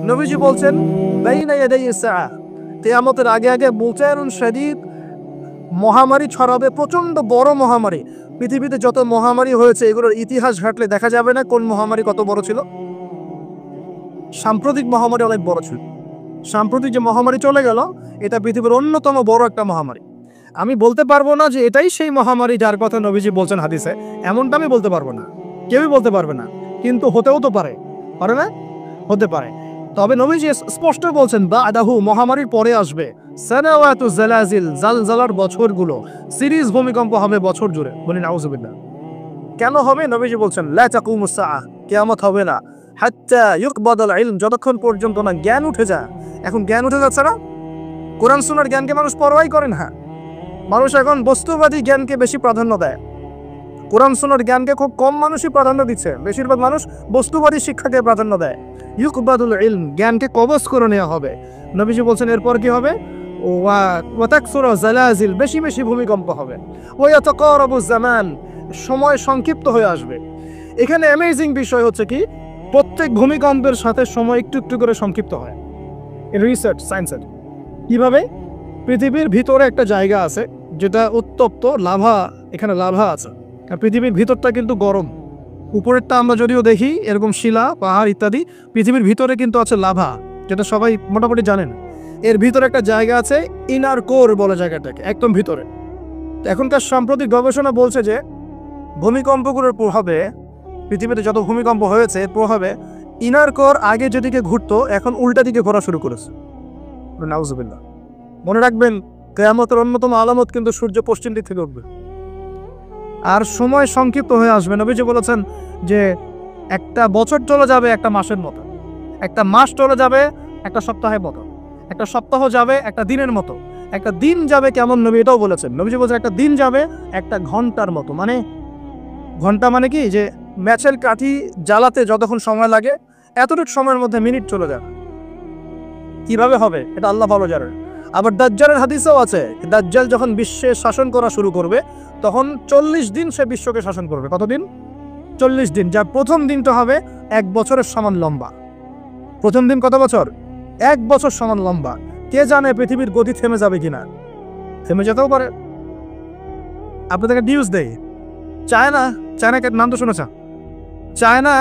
নবীজি বলছেন বাইনা ইয়াদাই সাআ, কিয়ামতের আগে আগে মুতায়রুন শাদীদ, মহামারী ছড়াবে, প্রচন্ড বড় মহামারী। পৃথিবীতে যত মহামারী হয়েছে এগুলোর ইতিহাস ঘাটলে দেখা যাবে না কোন মহামারী কত বড় ছিল। সাম্প্রতিক মহামারী অনেক বড় ছিল। সাম্প্রতিক যে মহামারী চলে গেল এটা পৃথিবীর অন্যতম বড় একটা মহামারী। আমি বলতে পারবো না যে এটাই সেই মহামারী যার কথা নবীজি বলছেন হাদিসে, এমনটা আমি বলতে পারবো না, কেউই বলতে পারবে না, কিন্তু হতেও তো পারে, পারে না? হতে পারে। তবে নবীজি স্পষ্ট বলছেন বাদাহু, মহামারীর পরে আসবে সানাওয়াতু জালাজিল, জালজালার বছরগুলো, সিরিজ ভূমিকম্প হবে বছর জুড়ে। বলি নাউজুবিল্লাহ। কেন হবে? নবীজি বলছেন লা তাকুমুস সাআ, কিয়ামত হবে না হাত্তা ইউকবাদাল ইলম, যতক্ষণ পর্যন্ত না জ্ঞান উঠে যায়। এখন জ্ঞান উঠে যাচ্ছে না, কোরআন সুন্নাহর জ্ঞানকে মানুষ পরোয়াই করে না। মানুষ এখন বস্তুবাদী জ্ঞানকে বেশি প্রাধান্য দেয়, কোরআন সুন্নাহর জ্ঞানকে খুব কম মানুষই প্রাধান্য দিচ্ছে। বেশিরভাগ মানুষ বস্তুবাদী শিক্ষাকে প্রাধান্য দেয়। ইউকবাদুল ইলম, জ্ঞানকে কবজ করে নেওয়া হবে। নবীজি বলছেন এরপর কি হবে? ওয়া তাকসুরু জালাজিল, বেশি বেশি ভূমিকম্প হবে। ওয়া ইয়াতাকারাবু জামান, সময় সংক্ষিপ্ত হয়ে আসবে। এখানে অ্যামেজিং বিষয় হচ্ছে কি, প্রত্যেক ভূমিকম্পের সাথে সময় একটু একটু করে সংক্ষিপ্ত হয়। রিসার্চ সায়েন্সের কিভাবে? পৃথিবীর ভিতরে একটা জায়গা আছে যেটা উত্তপ্ত, লাভা, এখানে লাভা আছে। আর পৃথিবীর ভিতরটা কিন্তু গরম। উপরেরটা আমরা যদিও দেখি এরকম শিলা, পাহাড় ইত্যাদি, পৃথিবীর ভিতরে কিন্তু আছে লাভা, যেটা সবাই মোটামুটি জানেন। এর ভিতরে একটা জায়গা আছে, ইনার কোর বলে জায়গাটাকে, একদম ভিতরে। এখনকার সাম্প্রতিক গবেষণা বলছে যে ভূমিকম্পগুলোর প্রভাবে, পৃথিবীতে যত ভূমিকম্প হয়েছে এর প্রভাবে ইনার কোর আগে যেদিকে ঘুরতো এখন উল্টা দিকে ঘোরা শুরু করেছে। নাউজুবিল্লাহ। মনে রাখবেন কিয়ামতের অন্যতম আলামত কিন্তু সূর্য পশ্চিম দিক থেকে উঠবে আর সময় সংক্ষিপ্ত হয়ে আসবে। নবীজি বলেছেন যে একটা বছর চলে যাবে একটা মাসের মতো, একটা মাস চলে যাবে একটা সপ্তাহের মতো, একটা সপ্তাহ যাবে একটা দিনের মতো, একটা দিন যাবে কেমন, নবী এটাও বলেছেন। নবীজি বলছেন একটা দিন যাবে একটা ঘন্টার মতো। মানে ঘন্টা মানে কি, যে ম্যাচের কাঠি জ্বালাতে যতক্ষণ সময় লাগে এতটুকু সময়ের মধ্যে মিনিট চলে যাবে। কিভাবে হবে এটা আল্লাহ ভালো জানেন। আবার দাজ্জালের হাদিসেও আছে, দাজ্জাল যখন বিশ্বে শাসন করা শুরু করবে তখন 40 দিন সে বিশ্বকে শাসন করবে। কতদিন? 40 দিন। যার প্রথম দিনটা হবে 1 বছরের সমান লম্বা। প্রথম দিন কত বছর? 1 বছর সমান লম্বা। কে জানে পৃথিবীর গতি থেমে যাবে কিনা, থেমে যেতেও পারে। আপনাদেরকে নিউজ দেয়, চায়নাকে নাম তো শুনেছ? চায়না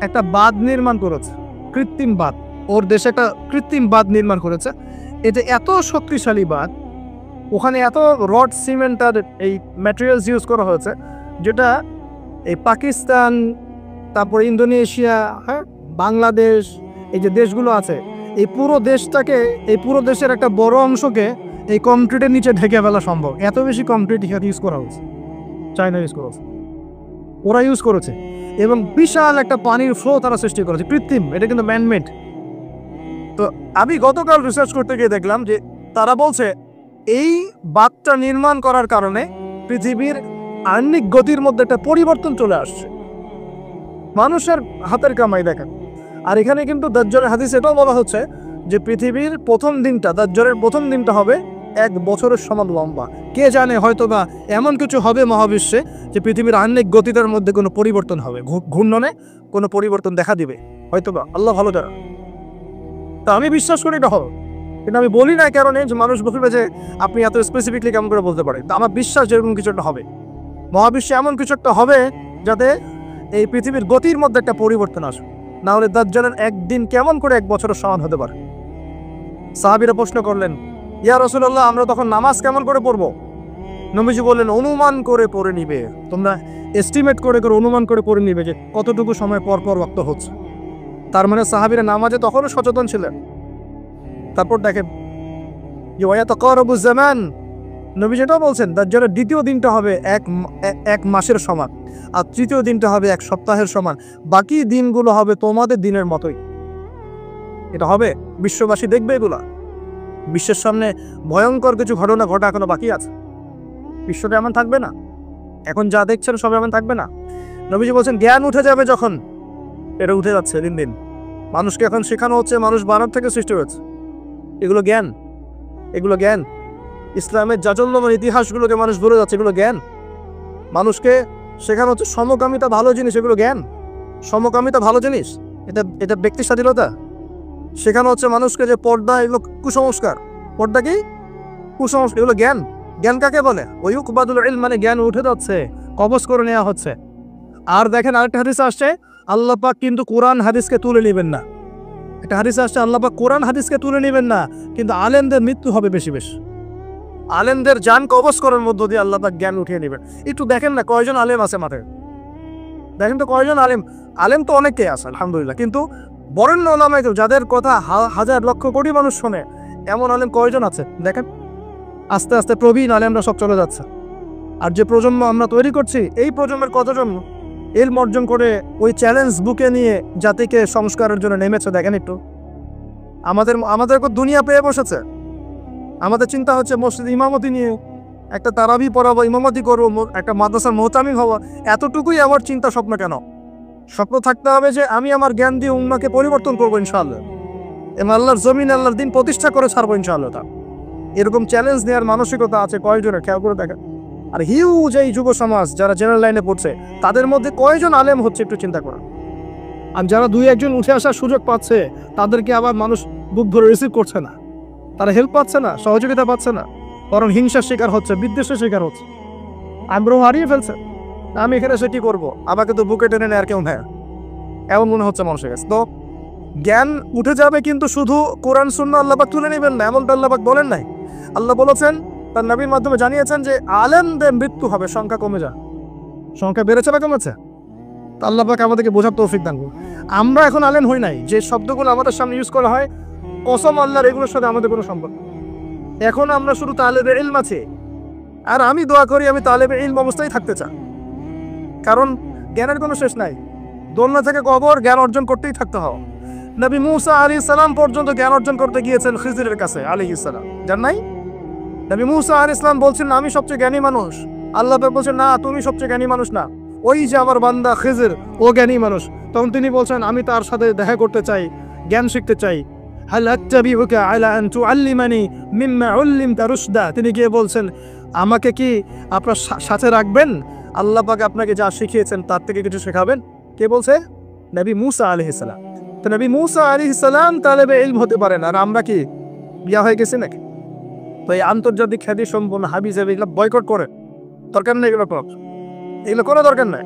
একটা বাঁধ নির্মাণ করেছে, কৃত্রিম বাঁধ। ওর দেশে একটা কৃত্রিম বাঁধ নির্মাণ করেছে। এটা এত শক্তিশালী বাঁধ, ওখানে এত রড, সিমেন্ট আর এই ম্যাটেরিয়ালস ইউজ করা হয়েছে, যেটা এই পাকিস্তান, তারপরে ইন্দোনেশিয়া, হ্যাঁ, বাংলাদেশ, এই যে দেশগুলো আছে, এই পুরো দেশটাকে, এই পুরো দেশের একটা বড় অংশকে এই কংক্রিটের নিচে ঢেকে ফেলা সম্ভব। এত বেশি কংক্রিট ইউজ করা হয়েছে, চায়না ইউজ করেছে, ওরা ইউজ করেছে। এবং বিশাল একটা পানির ফ্লো তারা সৃষ্টি করেছে, কৃত্রিম, এটা কিন্তু ম্যানমেড। তো আমি গতকাল রিসার্চ করতে গিয়ে দেখলাম যে তারা বলছে এই বাঁধটা নির্মাণ করার কারণে পৃথিবীর আহ্নিক গতির মধ্যে একটা পরিবর্তন চলে আসছে। মানুষের হাতের কামাই দেখেন। আর এখানে কিন্তু দাজ্জালের হাদিস এটাও বলা হচ্ছে যে পৃথিবীর প্রথম দিনটা, দাজ্জালের প্রথম দিনটা হবে 1 বছরের সমান লম্বা। কে জানে, হয়তো বা এমন কিছু হবে মহাবিশ্বে যে পৃথিবীর আহ্নিক গতিটার মধ্যে কোনো পরিবর্তন হবে, ঘূর্ণনে কোনো পরিবর্তন দেখা দিবে, হয়তো বা, আল্লাহ ভালো জানে। তা আমি বিশ্বাস করি এটা হবে, কিন্তু আমি বলি না কারণে যে মানুষ বলবে যে আপনি এত স্পেসিফিকলি কেমন করে বলতে পারেন। তা আমার বিশ্বাস যেরকম কিছু একটা হবে, মহাবিশ্বে এমন কিছু একটা হবে যাতে এই পৃথিবীর গতির মধ্যে একটা পরিবর্তন আসবে। না হলে দাজ্জালের একদিন কেমন করে 1 বছরের সমান হতে পারে? সাহাবীরা প্রশ্ন করলেন, ইয়া রাসূলুল্লাহ, আমরা তখন নামাজ কেমন করে পড়বো? নবীজি বললেন, অনুমান করে পড়ে নিবে, তোমরা এস্টিমেট করে অনুমান করে পড়ে নিবে যে কতটুকু সময় পর পর ওয়াক্ত হচ্ছে। তার মানে সাহাবীরা নামাজে তখনও সচেতন ছিলেন। তারপর দেখেন যে ওয়ায়াতাকারাবু জামান, নবীজি এটাও বলছেন দাজ্জালের দ্বিতীয় দিনটা হবে এক মাসের সমান, আর তৃতীয় দিনটা হবে 1 সপ্তাহের সমান। বাকি দিনগুলো হবে তোমাদের দিনের মতোই। এটা হবে, বিশ্ববাসী দেখবে এগুলা। বিশ্বের সামনে ভয়ঙ্কর কিছু ঘটনা ঘটা এখনো বাকি আছে। বিশ্বটা এমন থাকবে না, এখন যা দেখছেন সব এমন থাকবে না। নবীজি বলছেন জ্ঞান উঠে যাবে যখন, এটা উঠে যাচ্ছে দিন দিন। মানুষকে এখন শেখানো হচ্ছে মানুষ বানর থেকে সৃষ্টি হয়েছে। এগুলো জ্ঞান, এগুলো জ্ঞান। ইসলামের জাজল্যমান ইতিহাসগুলোকে মানুষ ভুলে যাচ্ছে, এগুলো জ্ঞান। মানুষকে শেখানো হচ্ছে সমকামিতা ভালো জিনিস, এগুলো জ্ঞান। সমকামিতা ভালো জিনিস, এটা ব্যক্তি স্বাধীনতা, সেখানে হচ্ছে মানুষকে যে পর্দা, এগুলো কুসংস্কার। পর্দা কি? কুসংস্কার। এগুলো জ্ঞান। জ্ঞান কাকে বলে? ওয়ুকবাদুল ইলম, মানে জ্ঞান উঠে যাচ্ছে, কবজ করে নেওয়া হচ্ছে। আর দেখেন আরেকটা হাদিস আসছে, আল্লাহ পাক কিন্তু কোরআন হাদিসকে তুলে নেবেন না। একটা হাদিস আসছে, আল্লাহ পাক কোরআন হাদিসকে তুলে নেবেন না, কিন্তু আলেমদের মৃত্যু হবে বেশি বেশি। আলেমদের জান কবজ করার মধ্য দিয়ে আল্লাহ পাক জ্ঞান উঠিয়ে নেবেন। একটু দেখেন না কয়জন আলেম আছে মাঠে, দেখেন তো কয়জন আলেম। আলেম তো অনেকেই আছে আলহামদুলিল্লাহ, কিন্তু বরেণ্য ওলামায়ে কেরাম যাদের কথা হাজার লক্ষ কোটি মানুষ শোনে, এমন আলেম কয়জন আছে দেখেন। আস্তে আস্তে প্রবীণ আলেমরা সব চলে যাচ্ছে। আর যে প্রজন্ম আমরা তৈরি করছি, এই প্রজন্মের কতজন ইলম অর্জন করে ওই চ্যালেঞ্জ বুকে নিয়ে জাতিকে সংস্কারের জন্য নেমেছে দেখেন একটু। আমাদের দুনিয়া পেয়ে বসেছে। আমাদের চিন্তা হচ্ছে মসজিদ ইমামতি নিয়ে, একটা তারাবি পড়াবো, ইমামতি করবো, একটা মাদ্রাসার মোহতামিম হবো। এতটুকুই আমার চিন্তা স্বপ্ন কেন? স্বপ্ন থাকতে হবে যে আমি আমার জ্ঞান দিয়ে উম্মাকে পরিবর্তন করবো ইনশাআল্লাহ, এবং আল্লাহর জমিন, আল্লাহর দিন প্রতিষ্ঠা করে ছাড়বো ইনশাআল্লাহ। এরকম চ্যালেঞ্জ নেওয়ার মানসিকতা আছে কয়জনের? খেয়াল করে দেখেন। আর হিউজ এই যুব সমাজ যারা জেনারেল লাইনে পড়ছে, তাদের মধ্যে কয়জন আলেম হচ্ছে একটু চিন্তা করেন। আর যারা দুই একজন উঠে আসার সুযোগ পাচ্ছে, তাদেরকে আবার মানুষ বুক ভরে রিসিভ করছে না, তারা হেল্প পাচ্ছে না, সহযোগিতা পাচ্ছে না, বরং হিংসার শিকার হচ্ছে, বিদ্বেষের শিকার হচ্ছে, আগ্রহ হারিয়ে ফেলছে। আমি এখানে সে কি করবো, আমাকে তো বুকে টেনে নেয় আর কেউ নেয়, এমন মনে হচ্ছে মানুষের কাছে। তো জ্ঞান উঠে যাবে, কিন্তু শুধু কোরআন সুন্নাহ আল্লাহ পাক তুলে নেবেন না, এমনটা আল্লাহ পাক বলেন নাই। আল্লাহ বলেছেন, তার নবীর মাধ্যমে জানিয়েছেন যে আলেমদের মৃত্যু হবে, সংখ্যা কমে যায়। সংখ্যা বেড়েছে না কমেছে? তা আল্লাহ পাক আমাদেরকে বোঝার তৌফিক দান করুন। আমরা এখন আলেম হই নাই, যে শব্দগুলো আমাদের সামনে ইউজ করা হয়, কসম আল্লাহর, এগুলোর সাথে আমাদের কোনো সম্পর্ক। এখন আমরা শুধু তালেবে ইলম আছি। আর আমি দোয়া করি আমি তালেবে ইলম অবস্থায় থাকতে চাই, কারণ জ্ঞানের কোনো শেষ নাই। দোলনা থেকে কবর, জ্ঞান অর্জন করতেই থাকতে হবে। নবী মুসা আলাইহিস সালাম পর্যন্ত জ্ঞান অর্জন করতে গিয়েছেন খিজিরের কাছে আলাইহিস সালাম, জান নাই? নবী মুসা আলাইহিস সালাম বলছেন আমি সবচেয়ে জ্ঞানী মানুষ, আল্লাহ পাক বলছেন না, তুমি সবচেয়ে জ্ঞানী মানুষ না, ওই যে আমার বান্দা খিজির, ও জ্ঞানী মানুষ। তখন তিনি বলছেন আমি তার সাথে দেখা করতে চাই, জ্ঞান শিখতে চাই। হাল আত্তাবিউকা আলা আন তুআল্লিমানি মিম্মা উল্লিমতা রুশদা, তিনি গিয়ে বলছেন আমাকে কি আপনার সাথে রাখবেন, আল্লাহ পাক আপনাকে যা শিখিয়েছেন তার থেকে কিছু শেখাবেন? কে বলছে? নবী মুসা আলাইহিস সালাম। তো নবী মুসা আলাইহিস সালাম তালেবে ইলম হতে পারেন, আর আমরা কি বিয়া হয়ে গেছি নাকি? তো এই আন্তর্জাতিক খ্যাতি সম্পন্ন হাবিজাব এগুলো বয়কট করে, দরকার নেই এগুলো কোনো দরকার নাই।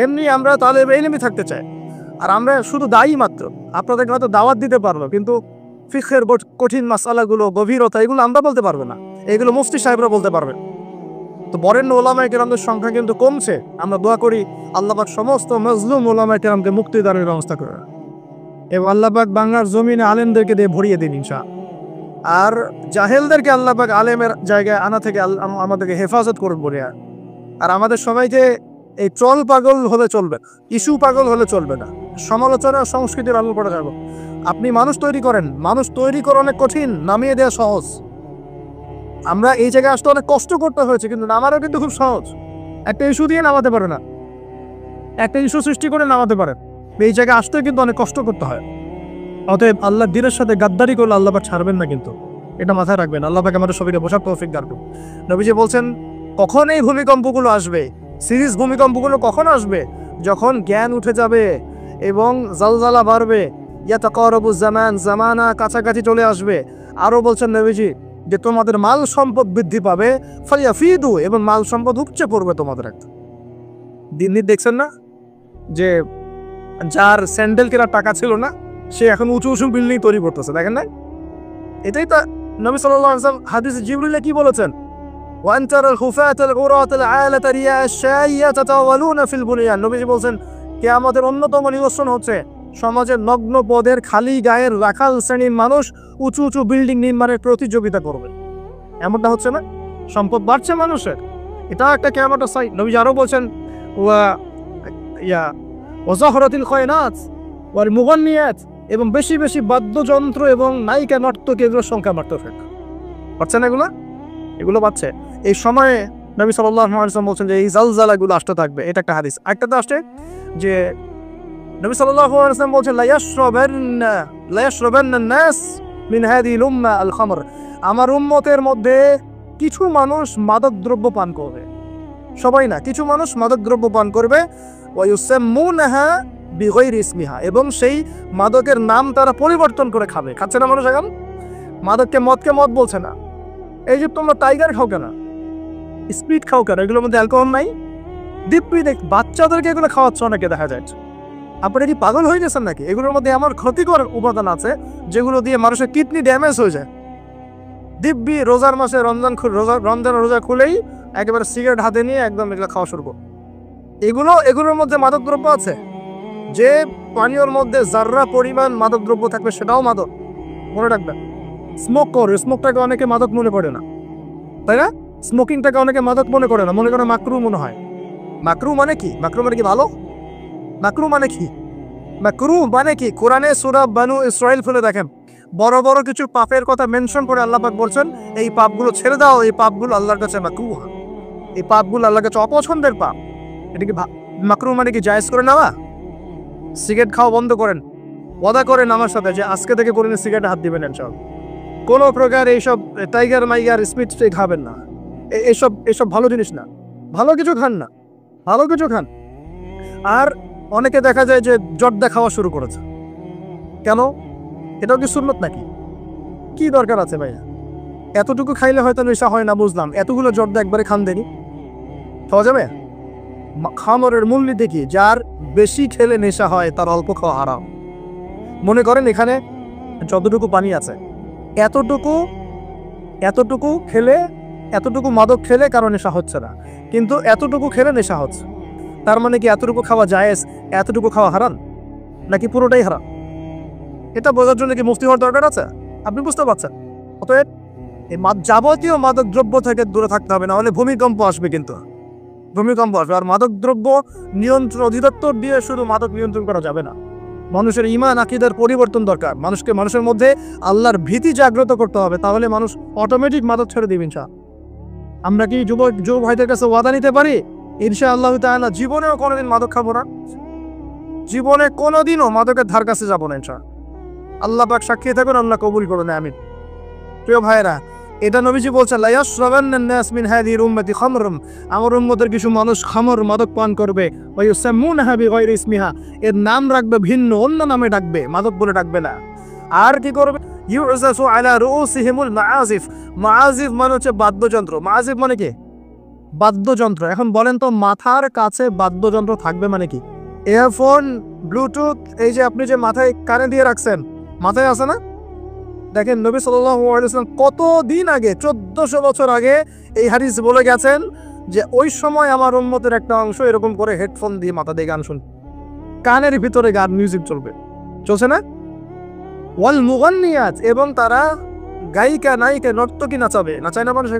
এমনি আমরা তালেবে ইলমই থাকতে চাই। আর আমরা শুধু দায়ী মাত্র, আপনাদেরকে হয়তো দাওয়াত দিতে পারবো, কিন্তু ফিকহের কঠিন মাসালাগুলো, গভীরতা, এগুলো আমরা বলতে পারবো না, এগুলো মুফতি সাহেবরা বলতে পারবেন। তো বরেণ্য ওলামায়ে কেরামদের সংখ্যা কিন্তু কমছে। আমরা দোয়া করি আল্লাহ পাক সমস্ত মজলুম ওলামায়ে কেরামকে মুক্তিদানের ব্যবস্থা করে, এবং আল্লাহ পাক বাংলার জমিনে আলেমদেরকে দিয়ে ভরিয়ে দিন ইনশাআল্লাহ। আর জাহেলদেরকে আল্লাহ পাক আলেমের জায়গায় আনা থেকে আমাদেরকে হেফাজত করুন বলে। আর আমাদের সবাইকে এই ট্রল পাগল হলে চলবে, ইস্যু পাগল হলে চলবে না। সমালোচনা সংস্কৃতির আলো করা যাবে। আপনি মানুষ তৈরি করেন, মানুষ তৈরি করা অনেক কঠিন, নামিয়ে দেওয়া সহজ। আমরা এই জায়গায় আসতে অনেক কষ্ট করতে হয়েছে, কিন্তু নামারও কিন্তু খুব সহজ। একটা ইস্যু দিয়ে নামাতে পারে না, একটা ইস্যু সৃষ্টি করে নামাতে পারে। এই জায়গায় আসতে কিন্তু অনেক কষ্ট করতে হয়। অতএব আল্লাহ দিনের সাথে গাদ্দারি করলে আল্লাহ পাক ছাড়বেন না, কিন্তু এটা মাথায় রাখবেন। আল্লাহ পাক আমাদের সবাইকে বোঝার তৌফিক দান করুন। নবীজি বলছেন কখন এই ভূমিকম্পগুলো আসবে, সিরিজ ভূমিকম্পগুলো কখন আসবে? যখন জ্ঞান উঠে যাবে এবং জালজালা বাড়বে, ইয়াতাকারাবু জামান, জামানা কাছাকাছি চলে আসবে। আরও বলছেন নবীজি যে তোমাদের মাল সম্পদ বৃদ্ধি পাবে, ফায়াফিদু, এবং মাল সম্পদ উপচে পড়বে তোমাদের। একটা দিন দিন দেখছেন না যে যার স্যান্ডেল কেনার টাকা ছিল না, সে এখন উঁচু উঁচু বিল্ডিং তৈরি করতেছে, দেখেন না? এটাই তো নবী সাল্লাল্লাহু আলাইহি ওয়াসাল্লাম হাদিসে জিবরিলে কি বলেছেন? ওয়ান তারাল খুফাতাল গুরাতাল আলাতা রিয়া আশ-শাইয়া তাতাওয়ালুনা ফিল বুনিয়ান। নবীজি বলছেন কিয়ামতের অন্যতম নিদর্শন হচ্ছে সমাজের নগ্ন পদের খালি গায়ের রাখাল শ্রেণীর মানুষ উঁচু উঁচু বিল্ডিং নির্মাণের প্রতিযোগিতা করবে। এমনটা হচ্ছে না? সম্পদ বাড়ছে মানুষের, এটা একটা কিয়ামতের সাইন। নবীজি আরও বলছেন ওয়াজাহরাতিল খায়নাত ওয়াল মুগান্নিয়াত, এবং বেশি বেশি বাদ্যযন্ত্র এবং নায়িকা নর্তক, এগুলোর সংখ্যা বাড়তে থাকে। পাচ্ছে না এগুলো পাচ্ছে। এই সময়ে নবী সাল্লাল্লাহু আলাইহি ওয়াসাল্লাম বলছেন যে এই জালজালাগুলো আসতে থাকবে। এটা একটা হাদিস। একটা তো আসছে যে নবী সাল্লাল্লাহু আলাইহি ওয়াসাল্লাম বলছেন লা ইয়াশরাবান্না নাস মিন হাদিহিল উম্মাহ আল খামর, আমার উম্মতের মধ্যে কিছু মানুষ মাদকদ্রব্য পান করবে। সবাই না, কিছু মানুষ মাদকদ্রব্য পান করবে। ওয়া ইউসাম্মুনাহা বিগৈরি ইসমিহা, এবং সেই মাদকের নাম তারা পরিবর্তন করে খাবে। খাচ্ছে না মানুষ এখন? মাদককে মদ বলছে না। এই যে তোমরা টাইগার খাও কেন, স্পিড খাও কেন, এগুলোর মধ্যে অ্যালকোহল নাই? দিব্যি দেখ বাচ্চাদেরকে এগুলো খাওয়াচ্ছে অনেকে দেখা যায়। আপনারা কি পাগল হয়ে গেছেন নাকি? এগুলোর মধ্যে এমন ক্ষতিকর উপাদান আছে যেগুলো দিয়ে মানুষের কিডনি ড্যামেজ হয়ে যায়। দিব্যি রোজার মাসে রমজান রোজা খুলেই একেবারে সিগারেট হাতে নিয়ে একদম এগুলো খাওয়া শুরু করো। এগুলোর মধ্যে মাদকদ্রব্য আছে। যে পানীয়র মধ্যে যার্রা পরিমাণ মাদকদ্রব্য থাকবে সেটাও মাদক, মনে রাখবেন। স্মোকটাকে অনেকে মাদক মনে করে না, তাই না? স্মোকিংটাকে অনেকে মাদক মনে করে না, মনে করে মাকরু মনে হয়। মাকরু মানে কি? মাকরু মানে কি ভালো? মাকরু মানে কি? মাকরু মানে কি? কোরআনে সূরা বানু ইসরাইল খুলে দেখেন, বড় বড় কিছু পাপের কথা মেনশন করে আল্লাহ পাক বলছেন এই পাপগুলো ছেড়ে দাও, এই পাপগুলো আল্লাহর কাছে মাকরুহ, এই পাপগুলো আল্লাহর কাছে অপছন্দের পাপ। এটা কি মাকরু মানে কি জায়েজ করে নেওয়া? সিগারেট খাওয়া বন্ধ করেন, ওয়াদা করেন আমার সাথে যে আজকে থেকে কোনদিন সিগারেটে হাত দিবেন ইনশাআল্লাহ। কোনো প্রকার এইসব টাইগার মাইগার স্পিড খাবেন না। এসব ভালো জিনিস না। ভালো কিছু খান না, ভালো কিছু খান। আর অনেকে দেখা যায় যে জর্দা খাওয়া শুরু করেছে। কেন? এটাও কি সুন্নত নাকি? কি দরকার আছে ভাইয়া? এতটুকু খাইলে হয়তো নেশা হয় না, বুঝলাম। এতগুলো জর্দা একবারে খান দেনি, খাওয়া যাবে? খামরের মূলনীতি কি? যার বেশি খেলে নেশা হয় তার অল্প খাওয়া হারাম। মনে করেন এখানে যতটুকু পানি আছে, এতটুকু খেলে, এতটুকু মাদক খেলে কারো নেশা হচ্ছে না, কিন্তু এতটুকু খেলে নেশা হচ্ছে। তার মানে কি এতটুকু খাওয়া জায়েজ, এতটুকু খাওয়া হারাম, নাকি পুরোটাই হারাম? এটা বোঝার জন্য কি মুফতি হওয়ার দরকার আছে? আপনি বুঝতে পারছেন? অতএব এই যাবতীয় মাদক দ্রব্য থেকে দূরে থাকতে হবে, না হলে ভূমিকম্প আসবে। কিন্তু ভূমিকম্প আসবে। আর মাদক দ্রব্য নিয়ন্ত্রণ অধিদপ্তর দিয়ে শুধু মাদক নিয়ন্ত্রণ করা যাবে না। মানুষের ঈমান আকীদার পরিবর্তন দরকার। মানুষের মধ্যে আল্লাহর ভীতি জাগ্রত করতে হবে, তাহলে মানুষ অটোমেটিক মাদক ছেড়ে দিবে ইনশাআল্লাহ। আমরা কি যুব ভাইদের কাছে ওয়াদা নিতে পারি ইনশাআল্লাহ তাআলা জীবনেও কোনোদিন মাদক খাবো না, জীবনে কোনোদিনও মাদকের ধার কাছে যাবো না ইনশাআল্লাহ। আল্লাহ পাক সাক্ষী থাকুন, আল্লাহ কবুল করুন, আমিন। প্রিয় ভাইরা, এটা নবীজি বলছেন লা ইয়াশরাবান্নান নাস মিন হাযিহিল উম্মতি খামরুম, আমার উম্মতের কিছু মানুষ খামর মাদক পান করবে, ওয়া ইউসাম্মুনাহা বিগাইরি ইসমিহা, এর নাম রাখবে ভিন্ন, অন্য নামে ডাকবে, মাদক বলে ডাকবে না। আর কি করবে? ইউজাসু আলা রুউসিহিমুল মাআজিফ, মাআজিফ মানে হচ্ছে বাদ্যযন্ত্র। মাআজিফ মানে কি? বাদ্যযন্ত্র। এখন বলেন তো মাথার কাছে বাদ্যযন্ত্র থাকবে মানে কি? ইয়ারফোন, ব্লুটুথ, এই যে আপনি যে মাথায় কানে দিয়ে রাখছেন, মাথায় আছে না? দেখেন নবী সাল্লাল্লাহু আলাইহি ওয়াসাল্লাম কতদিন আগে, 1400 বছর আগে এই হাদিস বলে গেছেন যে ওই সময় আমার উম্মতের একটা অংশ এরকম করে হেডফোন দিয়ে মাথা দিয়ে গান শুনবে, কানের ভিতরে গান মিউজিক চলছে না? ওয়াল মুগান্নিয়াত, এবং তারা গায়িকা নায়িকা নর্তকী নাচায় না মানুষ?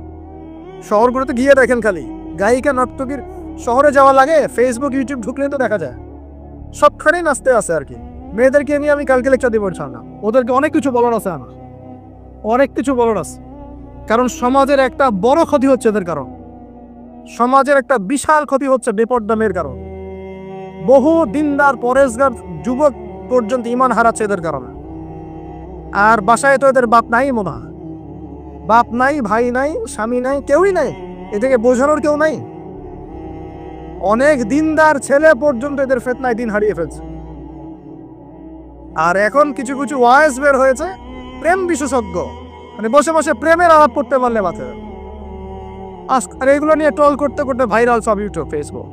শহরগুলোতে গিয়ে দেখেন খালি গায়িকা নর্তকীর, শহরে যাওয়া লাগে, ফেসবুক ইউটিউব ঢুকলে তো দেখা যায় সবখানেই নাচতে আছে আর কি। মেয়েদেরকে নিয়ে আমি কালকে লেকচার দিব ইনশাআল্লাহ। ওদেরকে অনেক কিছু বলার আছে, আমার অনেক কিছু বলার আছে। কারণ সমাজের একটা বড় ক্ষতি হচ্ছে এদের কারণ, সমাজের একটা বিশাল ক্ষতি হচ্ছে বেপর্দা মেয়ের কারণ। বহু দিনদার পরেশগার যুবক পর্যন্ত ঈমান হারাচ্ছে এদের কারণে। আর বাসায় তো এদের বাপ নাই, মনে হয় বাপ নাই, ভাই নাই, স্বামী নাই, কেউই নাই, এদেরকে বোঝানোর কেউ নাই। অনেক দিনদার ছেলে পর্যন্ত এদের ফিতনায় দিন হারিয়ে ফেলছে। আর এখন কিছু কিছু ওয়াইজ বের হয়েছে, প্রেম বিশেষজ্ঞ, মানে বসে বসে প্রেমের আলাপ করতে পারলে মাথা। আর এগুলো নিয়ে ট্রল করতে করতে ভাইরাল সব ইউটিউব, ফেসবুক,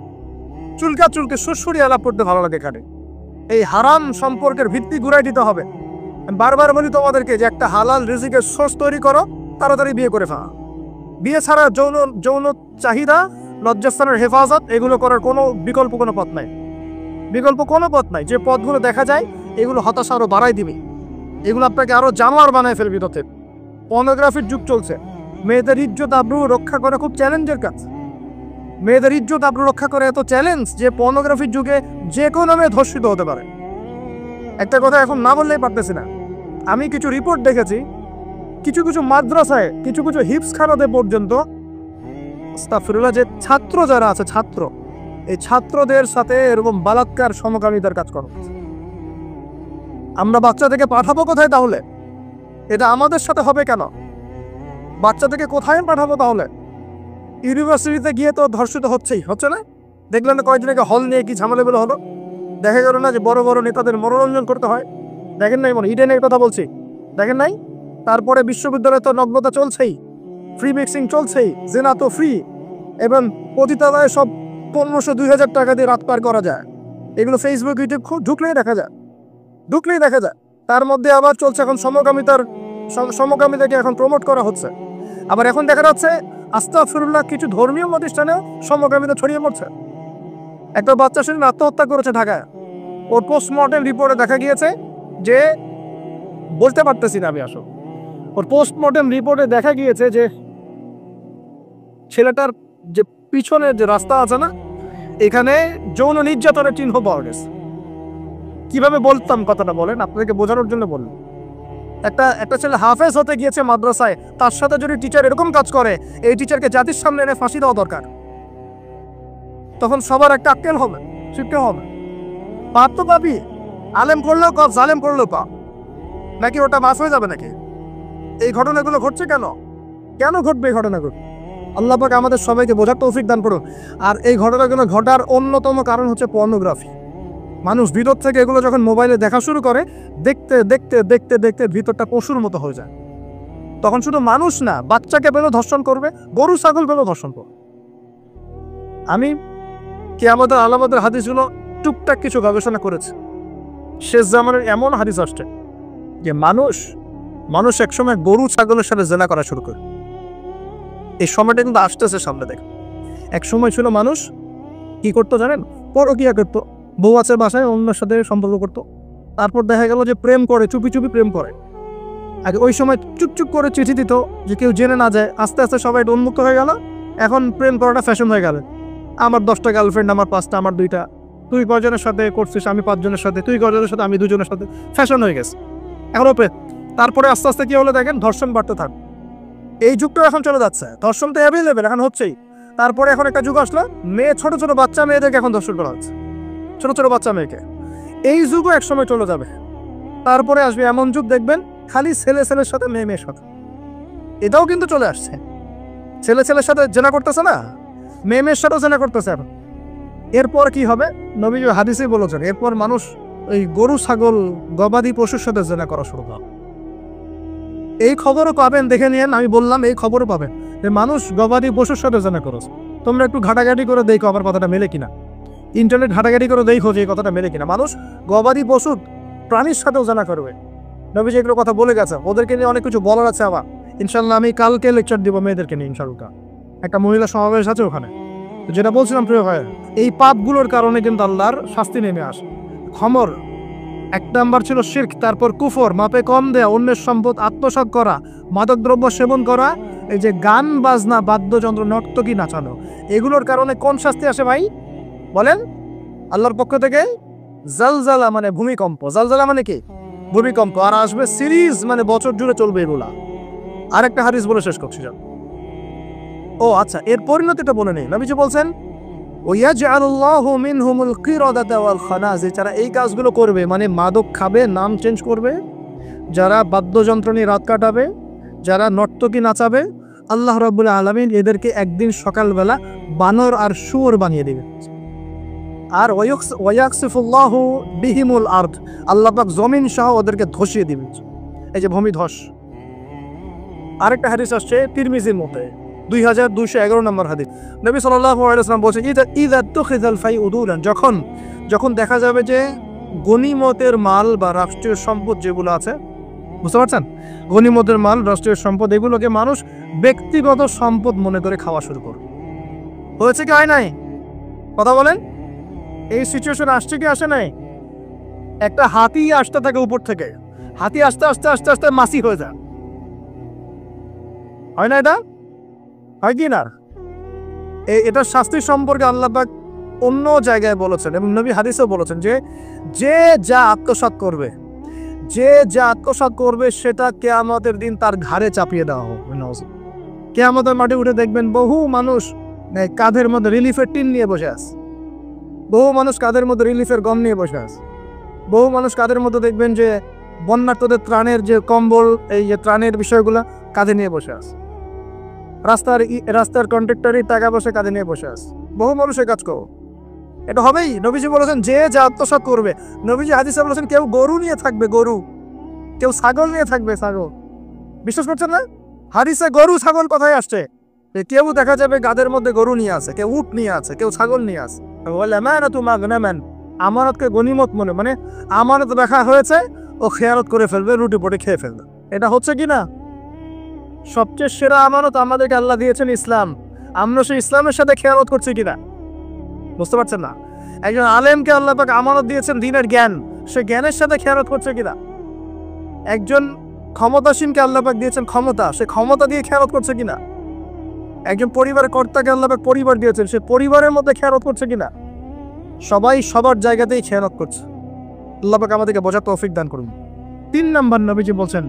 চুলকে সুরসুরি আলাপ করতে ভালো লাগে। এখানে এই হারাম সম্পর্কের ভিত্তি গুড়াই দিতে হবে। আমি বারবার বলি তোমাদেরকে যে একটা হালাল রিজিকের সোর্স তৈরি করো, তাড়াতাড়ি বিয়ে করে ফেলা। বিয়ে ছাড়া যৌন চাহিদা, লজ্জাস্থানের হেফাজত, এগুলো করার কোনো বিকল্প কোনো পথ নাই, যে পথগুলো দেখা যায় এগুলো হতাশা আরো বাড়াই দিবে, এগুলো আপনাকে আরো জানোয়ার বানায় ফেলবে। তথে পর্নোগ্রাফির যুগ চলছে, মেয়েদের ইজ্জত আবরু রক্ষা করা খুব চ্যালেঞ্জের কাজ। মেয়েদের ইজ্জত আবরু রক্ষা করা এত চ্যালেঞ্জ যে পর্নোগ্রাফির যুগে যে কোনো মেয়ে ধর্ষিত হতে পারে। একটা কথা এখন না বললেই পারতেছি না, আমি কিছু রিপোর্ট দেখেছি, কিছু কিছু মাদ্রাসায়, কিছু কিছু হিপস খানাতে পর্যন্ত আস্তাগফিরুল্লাহ, যে ছাত্র যারা আছে, এই ছাত্রদের সাথে এরকম বালাৎকার সমকামিতার কাজ করা। আমরা বাচ্চাদেরকে পাঠাবো কোথায় তাহলে? এটা আমাদের সাথে হবে কেন? বাচ্চাদেরকে কোথায় পাঠাবো তাহলে? ইউনিভার্সিটিতে গিয়ে তো ধর্ষিত হচ্ছে না? দেখলেন না কয়েকদিন আগে হল নিয়ে কি ঝামেলা হলো? দেখা গেল না যে বড় বড় নেতাদের মনোরঞ্জন করতে হয়? দেখেন নাই? মনে ইডেনের কথা বলছি, দেখেন নাই? তারপরে বিশ্ববিদ্যালয়ে তো নগ্নতা চলছেই, ফ্রি মিক্সিং চলছেই, জেনা তো ফ্রি, এবং পতিতালয়ে সব 1500-2000 টাকা দিয়ে রাত পার করা যায়। এগুলো ফেসবুক ইউটিউব খুব ঢুকলেই দেখা যায়। তার মধ্যে আবার চলছে এখন সমকামিতাকে এখন প্রমোট করা হচ্ছে। আবার এখন দেখা যাচ্ছে আস্তাগফিরুল্লাহ কিছু ধর্মীয় প্রতিষ্ঠানেও সমকামিতা ছড়িয়ে পড়ছে। একটা বাচ্চা সেদিন আত্মহত্যা করেছে ঢাকায়। ওর পোস্টমর্টেম রিপোর্টে দেখা গিয়েছে যে, বলতে পারতেছি না আমি আসলে, ওর পোস্টমর্টেম রিপোর্টে দেখা গিয়েছে যে ছেলেটার যে পিছনের যে রাস্তা আছে না, এখানে যৌন নির্যাতনের চিহ্ন পাওয়া গেছে। কিভাবে বলতাম কথাটা বলেন, আপনাদেরকে বোঝানোর জন্য বললাম। একটা ছেলে হাফেজ হতে গিয়েছে মাদ্রাসায়, তার সাথে যদি টিচার এরকম কাজ করে, এই টিচারকে জাতির সামনে এনে ফাঁসি দেওয়া দরকার। তখন সবার একটা আক্কেল হবে, শিক্ষা হবে। পাপ তো পাবি, আলেম করলেও পাপ, জালেম করলেও পাপ। নাকি ওটা মাফ হয়ে যাবে নাকি? এই ঘটনাগুলো ঘটছে কেন? কেন ঘটবে এই ঘটনাগুলো? আল্লাহ পাক আমাদের সবাইকে বোঝার তৌফিক দান করুন। আর এই ঘটনাগুলো ঘটার অন্যতম কারণ হচ্ছে পর্নোগ্রাফি। মানুষ ভিতর থেকে এগুলো যখন মোবাইলে দেখা শুরু করে, দেখতে দেখতে দেখতে দেখতে ভিতরটা পশুর মতো হয়ে যায়। তখন শুধু মানুষ না, বাচ্চাকে পেলেও ধর্ষণ করবে, গরু ছাগল পেলেও ধর্ষণ করবে। আমি কিয়ামতের আলামতের হাদিসগুলো টুকটাক কিছু গবেষণা করেছি। শেষ জামানের এমন হাদিস আসছে যে মানুষ একসময় গরু ছাগলের সাথে জেনা করা শুরু করে। এই সময়টা কিন্তু আসতেছে সামনে। দেখ, এক সময় ছিল মানুষ কি করতো জানেন? পরকিয়া করতো, বউ আছে বাসায় অন্যের সাথে সম্পর্ক করতো। তারপর দেখা গেল যে প্রেম করে, চুপি চুপি প্রেম করে। আগে ওই সময় চুপচুপ করে চিঠি দিত যে কেউ জেনে না যায়। আস্তে আস্তে সবাই উন্মুক্ত হয়ে গেল। এখন প্রেম করাটা ফ্যাশন হয়ে গেল। আমার 10টা গার্লফ্রেন্ড, আমার 5টা, আমার 2টা, তুই কয়জনের সাথে করছিস, আমি 5 জনের সাথে, তুই কয়জনের সাথে, আমি 2 জনের সাথে, ফ্যাশন হয়ে গেছে এখন ওপেন। তারপরে আস্তে আস্তে কি হলো দেখেন, ধর্ষণ বাড়তে থাক। এই যুগটা এখন চলে যাচ্ছে, ধর্ষণ তো অ্যাভেলেবেল এখন হচ্ছেই। তারপরে এখন একটা যুগ আসলো, ছোট ছোট বাচ্চা মেয়েদেরকে এখন ধর্ষণ করা হচ্ছে, ছোট ছোট বাচ্চা মেয়েকে। এই যুগও এক সময় চলে যাবে। তারপরে আসবে এমন যুগ দেখবেন খালি ছেলের সাথে মেয়ের সাথে। এটাও কিন্তু চলে আসছে, ছেলের সাথে জেনা করতেছে না, মেয়ের সাথেও জেনা করতেছে। এরপর কি হবে? নবী হাদিসে বলেছেন, এরপর মানুষ ওই গরু ছাগল গবাদি পশুর সাথে জেনা করা শুরু করে। এই খবরও পাবেন, দেখে নিয়েন। আমি বললাম এই খবরও পাবেন যে মানুষ গবাদি পশুর সাথে জেনা করেছে। তোমরা একটু ঘাটাঘাটি করে দেখো আমার কথাটা মেলে কিনা, ইন্টারনেট ঘাটাঘাটি করে দেখো যে এই কথাটা মেলে কিনা। মানুষ গবাদি পশু প্রাণীর সাথেও জানা করবে। নবী যেগুলো কথা বলে গেছে, ওদেরকে নিয়ে অনেক কিছু বলার আছে। আবার ইনশাল্লাহ আমি কালকে লেকচার দিব মেয়েদেরকে নিয়ে ইনশাল্লাহ। একটা মহিলা সমাবেশ আছে ওখানে। যেটা বলছিলাম প্রিয় ভাই, এই পাপগুলোর কারণে কিন্তু আল্লাহর শাস্তি নেমে আসে। খমর 1 নাম্বার ছিল শিরক, তারপর কুফর, মাপে কম দেয়া, অন্যের সম্পদ আত্মসাৎ করা, মাদকদ্রব্য সেবন করা, এই যে গান বাজনা, বাদ্যযন্ত্র, নর্তকী নাচানো, এগুলোর কারণে কোন শাস্তি আসে ভাই বলেন? আল্লাহর পক্ষ থেকে জালজালা মানে ভূমিকম্প। জালজালা মানে কি? ভূমিকম্প। আর আসবে সিরিজ, মানে বছর জুড়ে চলবে এগুলা। আরেকটা হাদিস বলে শেষ করছি। ও আচ্ছা, এর পরিণতিটা বলে নেই। নবীজি বলছেন, ওয়ায়াজআলুল্লাহু মিনহুমুল কিরাদাতা ওয়াল খানাজির, যারা এই কাজগুলো করবে, মানে মাদক খাবে, নাম চেঞ্জ করবে, যারা বাদ্যযন্ত্র নিয়ে রাত কাটাবে, যারা নর্তকী নাচাবে, আল্লাহ রাব্বুল আলামিন এদেরকে একদিন সকালবেলা বানর আর শুয়োর বানিয়ে দেবে। আর ওয়ায়াকসিফুল্লাহু বিহিমুল আরদ, আল্লাহ পাক জমিন সহ ওদেরকে ধসিয়ে দিবে। এই যে ভূমিধস। আরেকটা হাদিস আসছে তিরমিজির মধ্যে, 2211 নম্বর হাদিস। নবী সাল্লাল্লাহু আলাইহি ওয়াসাল্লাম বলেছেন, ইযা তুখিযাল ফাইউদুলান, যখন দেখা যাবে যে গনিমতের মাল বা রাষ্ট্রীয় সম্পদ যেগুলো আছে, বুঝতে পারছেন, গনিমতের মাল, রাষ্ট্রীয় সম্পদ, এগুলোকে মানুষ ব্যক্তিগত সম্পদ মনে করে খাওয়া শুরু করবে। হয়েছে কি হয় নাই? কথা বলেন। এই সিচুয়েশন আসছে কি আসে নাই? একটা হাতি আসতে থাকে উপর থেকে, হাতি আস্তে আস্তে আস্তে আস্তে মাসি হয়ে যায়, হয় না? এটা হয় কি না? এটার শাস্তি সম্পর্কে আল্লাহ পাক অন্য জায়গায় বলেছেন এবং নবী হাদিসেও বলেছেন যে যা আত্মসাৎ করবে সেটা কিয়ামতের দিন তার ঘাড়ে চাপিয়ে দেওয়া হবে। কিয়ামতের মাঠে উঠে দেখবেন বহু মানুষ কাঁধের মধ্যে রিলিফের টিন নিয়ে বসে আছে, বহু মানুষ কাঁধের মধ্যে রিলিফের গম নিয়ে বসে আছে, বহু মানুষ কাঁধের মধ্যে দেখবেন যে বন্যার্তদের ত্রাণের যে কম্বল, এই যে ত্রাণের বিষয়গুলো কাঁধে নিয়ে বসে আছে। রাস্তার কন্ট্রাক্টরের টাকা পয়সা কাঁধে নিয়ে বসে আছে। বহু মানুষের কাজ করো। এটা হবেই। নবীজি বলেছেন যে যা আত্মসাৎ করবে। নবীজি হাদিসে বলেছেন কেউ গরু নিয়ে থাকবে, গরু, কেউ ছাগল নিয়ে থাকবে, ছাগল। বিশ্বাস করছেন না? হাদিসে গরু ছাগল কথাই আসছে। কেউ দেখা যাবে গাদের মধ্যে গরু নিয়ে আছে, কেউ উট নিয়ে আছে, কেউ ছাগল নিয়ে আছে। আমানতকে গনিমত মানে আমানত দেখা হয়েছে, ও খেয়ানত করে ফেলবে, রুটি পটে খেয়ে ফেলবে। এটা হচ্ছে কি না? সবচেয়ে সেরা আমানত আমাদেরকে আল্লাহ দিয়েছেন ইসলাম। আমরা সেই ইসলামের সাথে খেয়ানত করছি কিনা বুঝতে পারছেন না। একজন আলেমকে আল্লাহ পাক আমানত দিয়েছেন দ্বীনের জ্ঞান, সে জ্ঞানের সাথে খেয়ানত করছে কিনা। একজন ক্ষমতাসীনকে আল্লাহ পাক দিয়েছেন ক্ষমতা, সে ক্ষমতা দিয়ে খেয়ানত করছে কিনা। একজন পরিবারের কর্তাকে আল্লাহ পাক পরিবার দিয়েছেন, সে পরিবারের মধ্যে খেয়ানত করছে কিনা। সবাই সবার জায়গাতেই খেয়ানত করছে। আল্লাহ পাক আমাদেরকে বোঝার তৌফিক দান করুন। 3 নম্বর নবীজি বলছেন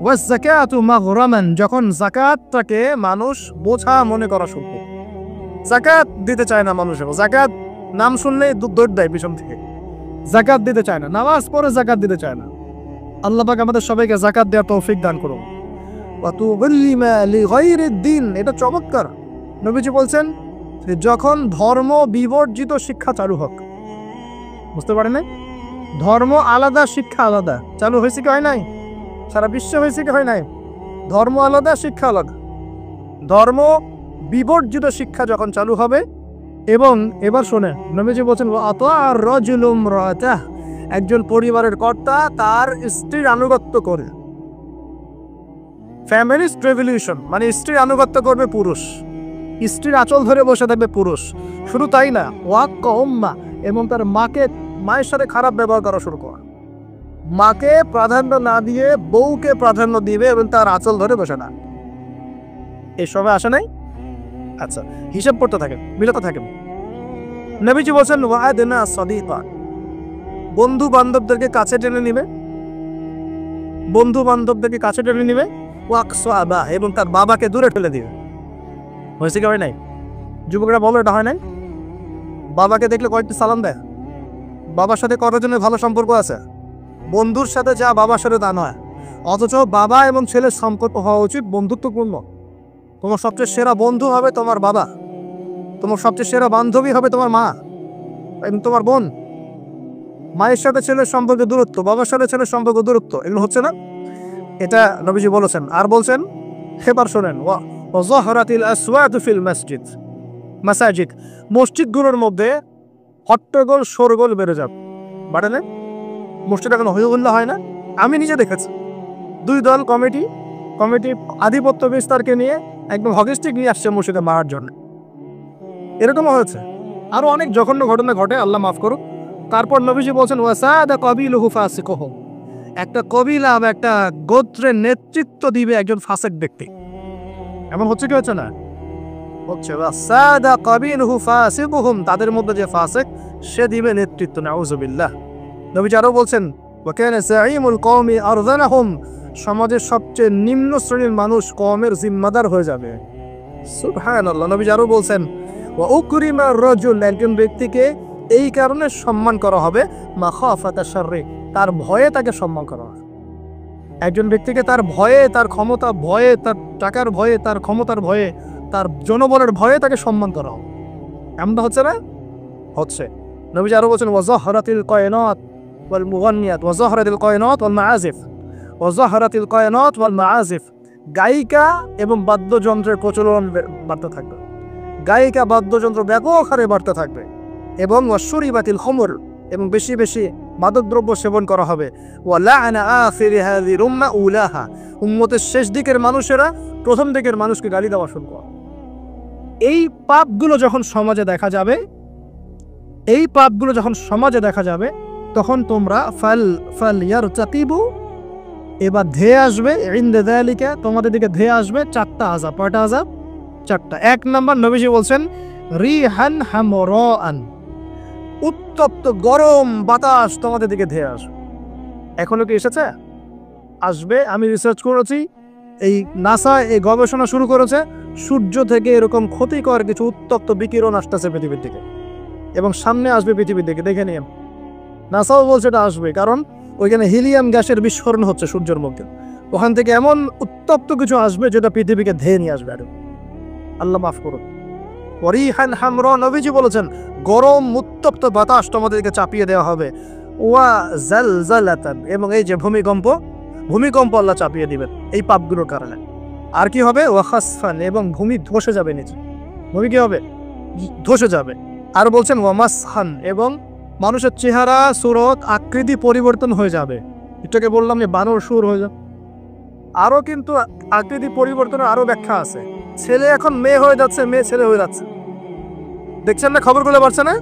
ওয়াজ যাকাতু মাগরামান, যখন যাকাতটাকে মানুষ বোঝা মনে করা শুরু করে। যাকাত দিতে চায় না মানুষ, যাকাত নাম শুনলেই দৌড় দেয় পিছন থেকে, যাকাত দিতে চায় না, নামাজ পড়ে যাকাত দিতে চায় না। আল্লাহ পাক আমাদের সবাইকে যাকাত দেওয়ার তৌফিক দান করুন। ওয়া তুযল্লিমা লিগাইরিদ দ্বীন, এটা চমৎকার। নবীজি বলছেন যখন ধর্ম বিবর্জিত শিক্ষা চালু হোক। বুঝতে পারেন না? ধর্ম আলাদা, শিক্ষা আলাদা। চালু হয়েছে কি হয় নাই? সারা বিশ্ব হয়েছে কি হয় নাই? ধর্ম আলাদা, শিক্ষা আলাদা। ধর্ম বিবর্জিত শিক্ষা যখন চালু হবে, এবং এবার শোনে নবীজি বলছেন আতাআর রাজুলুম রাতাহ, একজন পরিবারের কর্তা তার স্ত্রীর আনুগত্য করে। ফ্যামিলিস্ট রেভলিউশন মানে স্ত্রীর আনুগত্য করবে পুরুষ, স্ত্রীর আঁচল ধরে বসে থাকবে পুরুষ। শুধু তাই না, ওয়াক্কা উম্মা, এবং তার মায়ের সাথে খারাপ ব্যবহার করা শুরু করে। মাকে প্রাধান্য না দিয়ে বউকে প্রাধান্য দিবে এবং তার আঁচল ধরে বসে না। এই সময় আসে নাই? আচ্ছা, হিসাব করতে থাকেন, মিলাতে থাকেন। নবীজি বলছেন ওয়া'আদনা সাদিকা, বন্ধু বান্ধবদেরকে কাছে টেনে নিবে, বন্ধু বান্ধবদেরকে কাছে টেনে নিবে। ওয়াকসাবা, এবং তার বাবাকে দূরে ঠেলে দিবে। হয়েছে কি হয় নাই? যুবকরা বলো এটা হয় নাই? বাবাকে দেখলে কয়েকটি সালাম দেয়, বাবার সাথে কতজনের ভালো সম্পর্ক আছে। বন্ধুর সাথে যা বাবার সাথে তা নয়। অথচ বাবা এবং ছেলের সম্পর্ক হওয়া উচিত বন্ধুত্বপূর্ণ। তোমার সবচেয়ে সেরা বন্ধু হবে তোমার বাবা, তোমার সবচেয়ে সেরা বান্ধবী হবে তোমার মা এবং তোমার বোন। মায়ের সাথে ছেলের সম্পর্কে দূরত্ব, বাবার সাথে ছেলের সম্পর্ক দূরত্ব, এগুলো হচ্ছে না। এটা নবীজি বলেছেন। আর বলছেন, এবার শোনেন, ওয়াযাহরাতিল আসওয়াতু ফিল মাসাজিদ, মসজিদগুলোর মধ্যে হট্টগোল শোরগোল বেড়ে যাবে। বাড়ে না? মসজিদ এখন হইহুল্লা হয় না? আমি নিজে দেখেছি 2 দল কমিটি আধিপত্য বিস্তারকে নিয়ে একদম হকিস্টিক নিয়ে আসছে মসজিদে মারার জন্য। এরকমও হয়েছে। আরো অনেক জঘন্য ঘটনা ঘটে, আল্লাহ মাফ করুক। তারপর নবীজি বলছেন ওয়াসাদা কাবিলুহু ফাসিকুহুম, একটা কবিলা বা একটা গোত্রের নেতৃত্ব দিবে একজন ফাসিক ব্যক্তি। এমন হচ্ছে কি হচ্ছে না? হচ্ছে। ওয়াসাদা কাবিলুহু ফাসিকুহুম, তাদের মধ্যে যে ফাসিক সে দিবে নেতৃত্ব। নাউযুবিল্লাহ। নবীজি আরো বলছেন ওয়া কানা সাঈমুল কওমি আরযানাহুম, সমাজের সবচেয়ে নিম্ন শ্রেণীর মানুষ কওমের জিম্মাদার হয়ে যাবে। সুবহানাল্লাহ। নবীজি আরো বলছেন ওয়া উকরিমা রাজুল, একজন ব্যক্তিকে এই কারণে সম্মান করা হবে মাখাফাতা শাররি, তার ভয়ে তাকে সম্মান করা হবে। একজন ব্যক্তিকে তার ভয়ে, তার ক্ষমতা ভয়ে, তার টাকার ভয়ে, তার ক্ষমতার ভয়ে, তার জনবলের ভয়ে তাকে সম্মান করা হবে। এমনটা হচ্ছে না? হচ্ছে। নবীজি আরো বলছেন ওয়াযাহরাতিল কায়নাত ওয়াল মুগান্নিয়াত, ওয়াযাহরাতিল কায়নাত ওয়াল মাআজিফ, ওয়াযাহরাতিল কায়নাত ওয়াল মাআজিফ, গায়িকা এবং বাদ্যযন্ত্রের প্রচলন বাড়তে থাকবে। গায়িকা বাদ্যযন্ত্র ব্যাপক হারে বাড়তে থাকবে। এবং ওয়াশুরিবাতিল খামর, এবং বেশি বেশি মাদকদ্রব্য সেবন করা হবে। ওয়া লা'না আখিরি হাযিহিল উম্মাহ উলাহা, উম্মতের শেষ দিকের মানুষেরা প্রথম দিকের মানুষকে গালি দেওয়া শুরু করে। এই পাপগুলো যখন সমাজে দেখা যাবে, তখন তোমরা ফাল ইয়ারতাকিবু, এবার ধেয়ে আসবে ইনদা যালিকা, তোমাদের দিকে ধেয়ে আসবে 4টা আযাব। কয়টা আযাব? 4টা। 1 নাম্বার নবীজি বলছেন রিহান হামরাআন, উত্তপ্ত গরম বাতাস তোমাদের দিকে ধেয়ে আসবে। এখনো কি এসেছে? আসবে। আমি রিসার্চ করেছি, এই নাসা এই গবেষণা শুরু করেছে, সূর্য থেকে এরকম ক্ষতিকর কিছু উত্তপ্ত বিকিরণ আসতেছে পৃথিবীর দিকে, এবং সামনে আসবে পৃথিবীর দিকে। দেখে নিন, নাসাও বলছে এটা আসবে, কারণ ওইখানে হিলিয়াম গ্যাসের বিস্ফোরণ হচ্ছে সূর্যের মধ্যে। ওখান থেকে এমন উত্তপ্ত কিছু আসবে যেটা পৃথিবীকে ধেয়ে নিয়ে আসবে। আল্লাহ মাফ করুন। ওয়ারিহান হামরা, নবীজি বলেছেন গরম উত্তপ্ত বাতাস তোমাদেরকে চাপিয়ে দেওয়া হবে। ওয়া জালজালাতান, এবং এই যে ভূমিকম্প আল্লাহ চাপিয়ে দিবেন এই পাপগুলোর কারণে। আর কি হবে? ওয়া খাসফান, এবং ভূমি ধসে যাবে নিচে। ভূমি কি হবে? ধসে যাবে। আর বলছেন ওয়া মাসহান, এবং মানুষের চেহারা সুরত আকৃতি পরিবর্তন হয়ে যাবে। এটাকে বললাম যে বানর সুর হয়ে যাবে। আরো কিন্তু আকৃতি পরিবর্তনের আরো ব্যাখ্যা আছে। ছেলে এখন মেয়ে হয়ে যাচ্ছে, মেয়ে ছেলে হয়ে যাচ্ছে, দেখছেন না খবরগুলো বাড়ছে না?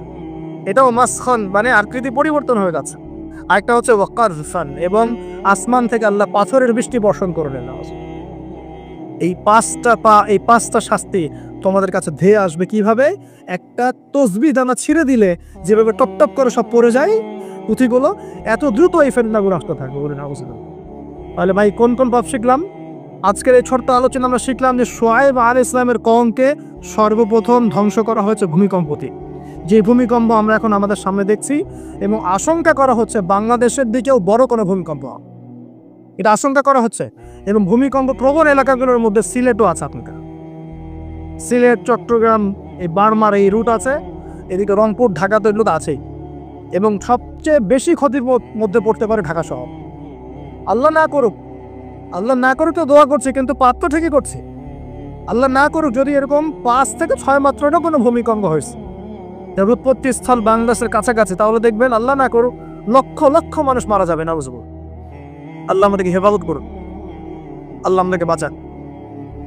এটাও মাসখান, মানে আকৃতি পরিবর্তন হয়ে যাচ্ছে। আরেকটা হচ্ছে ওয়াকারফান, এবং আসমান থেকে আল্লাহ পাথরের বৃষ্টি বর্ষণ করলেন। এই পাঁচটা শাস্তি তোমাদের কাছে ধেয়ে আসবে। কিভাবে? একটা তসবিহ দানা ছিঁড়ে দিলে যেভাবে টপ টপ করে সব পড়ে যায় পুঁথিগুলো, এত দ্রুত এই ফেতনাগুলো আসতে থাকবে। বলে না, তাহলে ভাই কোন কোন পাপ শিখলাম? আজকের এই ছোট্ট আলোচনা আমরা শিখলাম যে শুআয়ব আলাইহিস সালামের কওমকে সর্বপ্রথম ধ্বংস করা হয়েছে ভূমিকম্পতে। যে ভূমিকম্প আমরা এখন আমাদের সামনে দেখছি, এবং আশঙ্কা করা হচ্ছে বাংলাদেশের দিকেও বড় কোনো ভূমিকম্প, এটা আশঙ্কা করা হচ্ছে। এবং ভূমিকম্প প্রবণ এলাকাগুলোর মধ্যে সিলেটও আছে। আপনার সিলেট, চট্টগ্রাম, এই বার্মার এই রুট আছে, এদিকে রংপুর, ঢাকা তো এগুলো তো আছেই। এবং সবচেয়ে বেশি ক্ষতির মধ্যে পড়তে পারে ঢাকা শহর। আল্লাহ না করুক, আল্লাহ না করুক তো দোয়া করছে, কিন্তু পাপ তো ঠিকই করছে। আল্লাহ না করুক যদি এরকম 5 থেকে 6 মাত্রারও কোনো ভূমিকম্প হয়েছে, যার উৎপত্তি স্থল বাংলাদেশের কাছাকাছি, তাহলে দেখবেন আল্লাহ না করুক লক্ষ লক্ষ মানুষ মারা যাবে না। বুঝবো, আল্লাহ আমাদেরকে হেফাজত করুন, আল্লাহ আমাদেরকে বাঁচান।